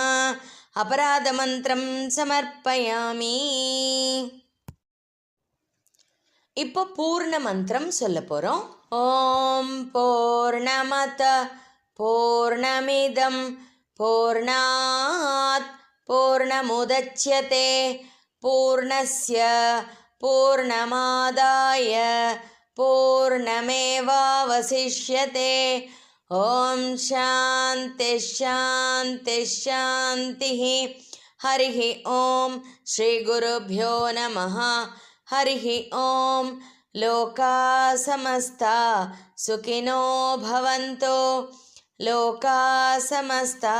அபராத மந்திரம் சமர்ப்பயாமி. இப்போ பூர்ண மந்திரம் சொல்ல போகிறோம். ஓம் பூர்ணமத பூர்ணமிதம் பூர்ணாத் பூர்ணமுதச்யதே பூர்ணஸ்ய பூர்ணமாதாய பூர்ணமேவாவசிஷ்யதே. ஓம் சாந்தி சாந்தி சாந்தி. ஹரி ஓம் ஸ்ரீ குருभ्यो நமः. ஹரி ஓம். லோகா சமஸ்தா சுகினோ பவந்தோ. லோகா சமஸ்தா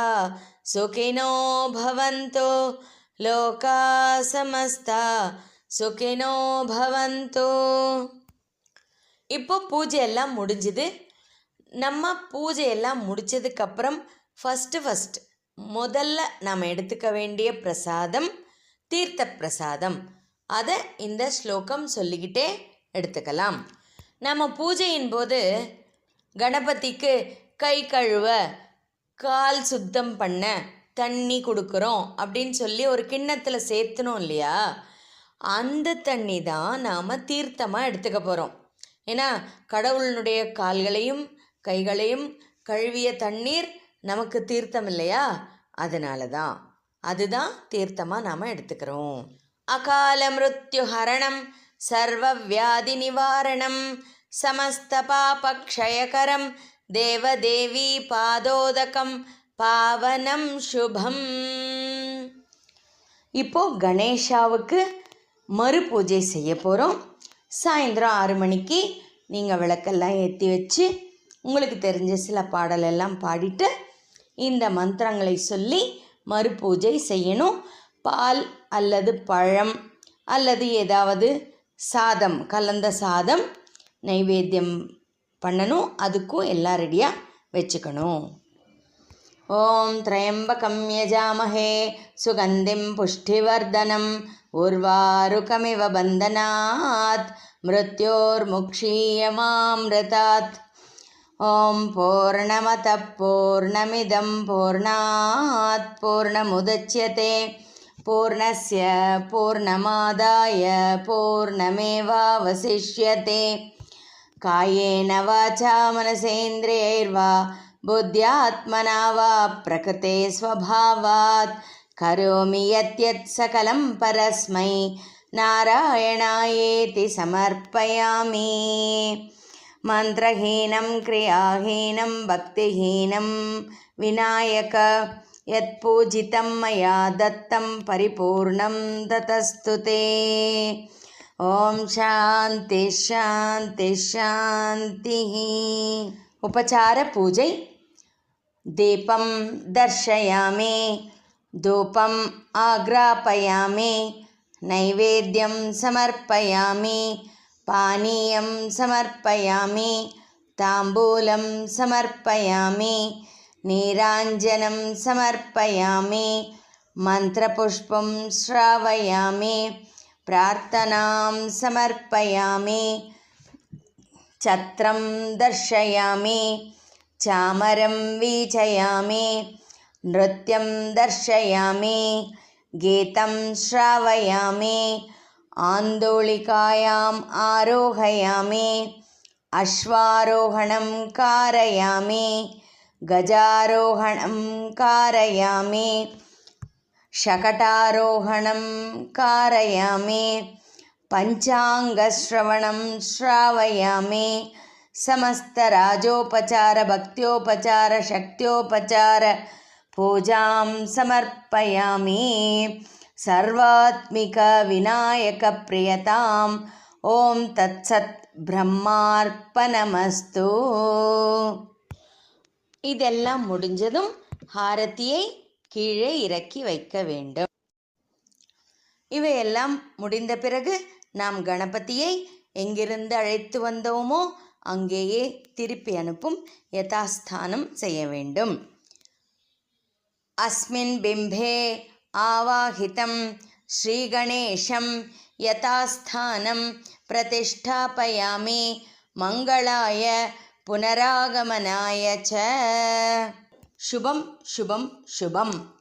சுகினோ பவந்தோ. லோகா சமஸ்தா சுகினோ பவந்தோ. இப்போ பூஜை எல்லாம் முடிஞ்சுது. நம்ம பூஜையெல்லாம் முடித்ததுக்கப்புறம் ஃபஸ்ட்டு முதல்ல நாம் எடுத்துக்க வேண்டிய பிரசாதம் தீர்த்த பிரசாதம். அதை இந்த ஸ்லோகம் சொல்லிக்கிட்டே எடுத்துக்கலாம். நம்ம பூஜையின் போது கணபதிக்கு கை கழுவ கால் சுத்தம் பண்ண தண்ணி கொடுக்குறோம் அப்படின்னு சொல்லி ஒரு கிண்ணத்தில் சேர்த்தணும் இல்லையா, அந்த தண்ணி தான் நாம் தீர்த்தமாக எடுத்துக்க போகிறோம். ஏன்னா கடவுளினுடைய கால்களையும் கைகளையும் கழுவிய தண்ணீர் நமக்கு தீர்த்தம் இல்லையா, அதனால தான் அதுதான் தீர்த்தமாக நாம் எடுத்துக்கிறோம். அகால மிருத்யு ஹரணம் சர்வ வியாதி நிவாரணம் சமஸ்த பாபக்ஷயகரம் தேவதேவி பாதோதகம் பாவனம் சுபம். இப்போது கணேஷாவுக்கு மறு பூஜை செய்ய போகிறோம். சாயந்தரம் 6 மணிக்கு நீங்கள் விளக்கெல்லாம் ஏற்றி வச்சு உங்களுக்கு தெரிஞ்ச சில பாடலெல்லாம் பாடிட்டு இந்த மந்திரங்களை சொல்லி மறு பூஜை செய்யணும். பால் அல்லது பழம் அல்லது ஏதாவது சாதம் கலந்த சாதம் நைவேத்தியம் பண்ணணும். அதுக்கும் எல்லாம் ரெடியாக வச்சுக்கணும். ஓம் திரையம்பகம் யஜாமஹே சுகந்திம் புஷ்டிவர்தனம் உர்வாருகமிவ பந்தனாத் மிருத்யோர்முக்ஷீயமாம்ருதாத். ஓம் பூர்ணமத பூர்ணமிதம் பூர்ணாத் பூர்ணமுதச்யதே பூர்ணஸ்ய பூர்ணமாதாய பூர்ணமேவாவசிஷ்யதே காயேன வாசா மனசேந்திரியைர்வா புத்யாத்மனா வா பிரகிருதே ஸ்வபாவாத் கரோமி யத்யத் சகலம் பரஸ்மை நாராயணாயேதி சமர்ப்பயாமி. மந்திரஹீனம் கிரியாஹீனம் பக்திஹீனம் விநாயக யத் பூஜிதம் மயா தத்தம் பரிபூர்ணம் ததஸ்து தே. ஓம் சாந்தி சாந்தி சாந்தி. உபசார பூஜை. தீபம் தர்ஷயாமி, தூபம் ஆக்ராபயாமி, நைவேத்யம் சமர்ப்பயாமி, பானீயம் சமர்ப்பயாமி, தாம்பூலம் சமர்ப்பயாமி, நீராஞ்சனம் சமர்ப்பயாமி, மந்திரபுஷ்பம் ஸ்ராவயாமி, பிரார்த்தனாம் சமர்ப்பயாமி, சத்ரம் தர்ஷயாமி, சாமரம் வீச்சயாமி, நிருத்யம் தர்ஷயாமி, கீதம் ஸ்ராவயாமி, ஆந்தோளிகாயாம் ஆரோஹயாமி, அஸ்வாரோஹணம் காரயாமி, கஜாரோஹணம் காரயாமி, ஷகடாரோஹணம் காரயாமி, பஞ்சாங்கஸ்ரவணம் ஸ்ராவயாமி, समस्तराजोपचार भक्त्योपचार शक्त्योपचार पूजां समर्पयामि. सर्वात्मिक विनायक प्रियताम्. ओम तत्सत् பிரம்மார்ப்பணமஸ்து. இதெல்லாம் முடிஞ்சதும் ஹாரதியை கீழே இறக்கி வைக்க வேண்டும். இவையெல்லாம் முடிந்த பிறகு நாம் கணபதியை எங்கிருந்து அழைத்து வந்தோமோ அங்கேயே திருப்பி அனுப்பும் யதாஸ்தானம் செய்ய வேண்டும். அஸ்மின் பிம்பே ஆவாஹிதம் ஸ்ரீகணேஷம் யதாஸ்தானம் பிரதிஷ்டாபயாமி மங்களாய புனராகமனாய ச. சுபம் சுபம் சுபம்.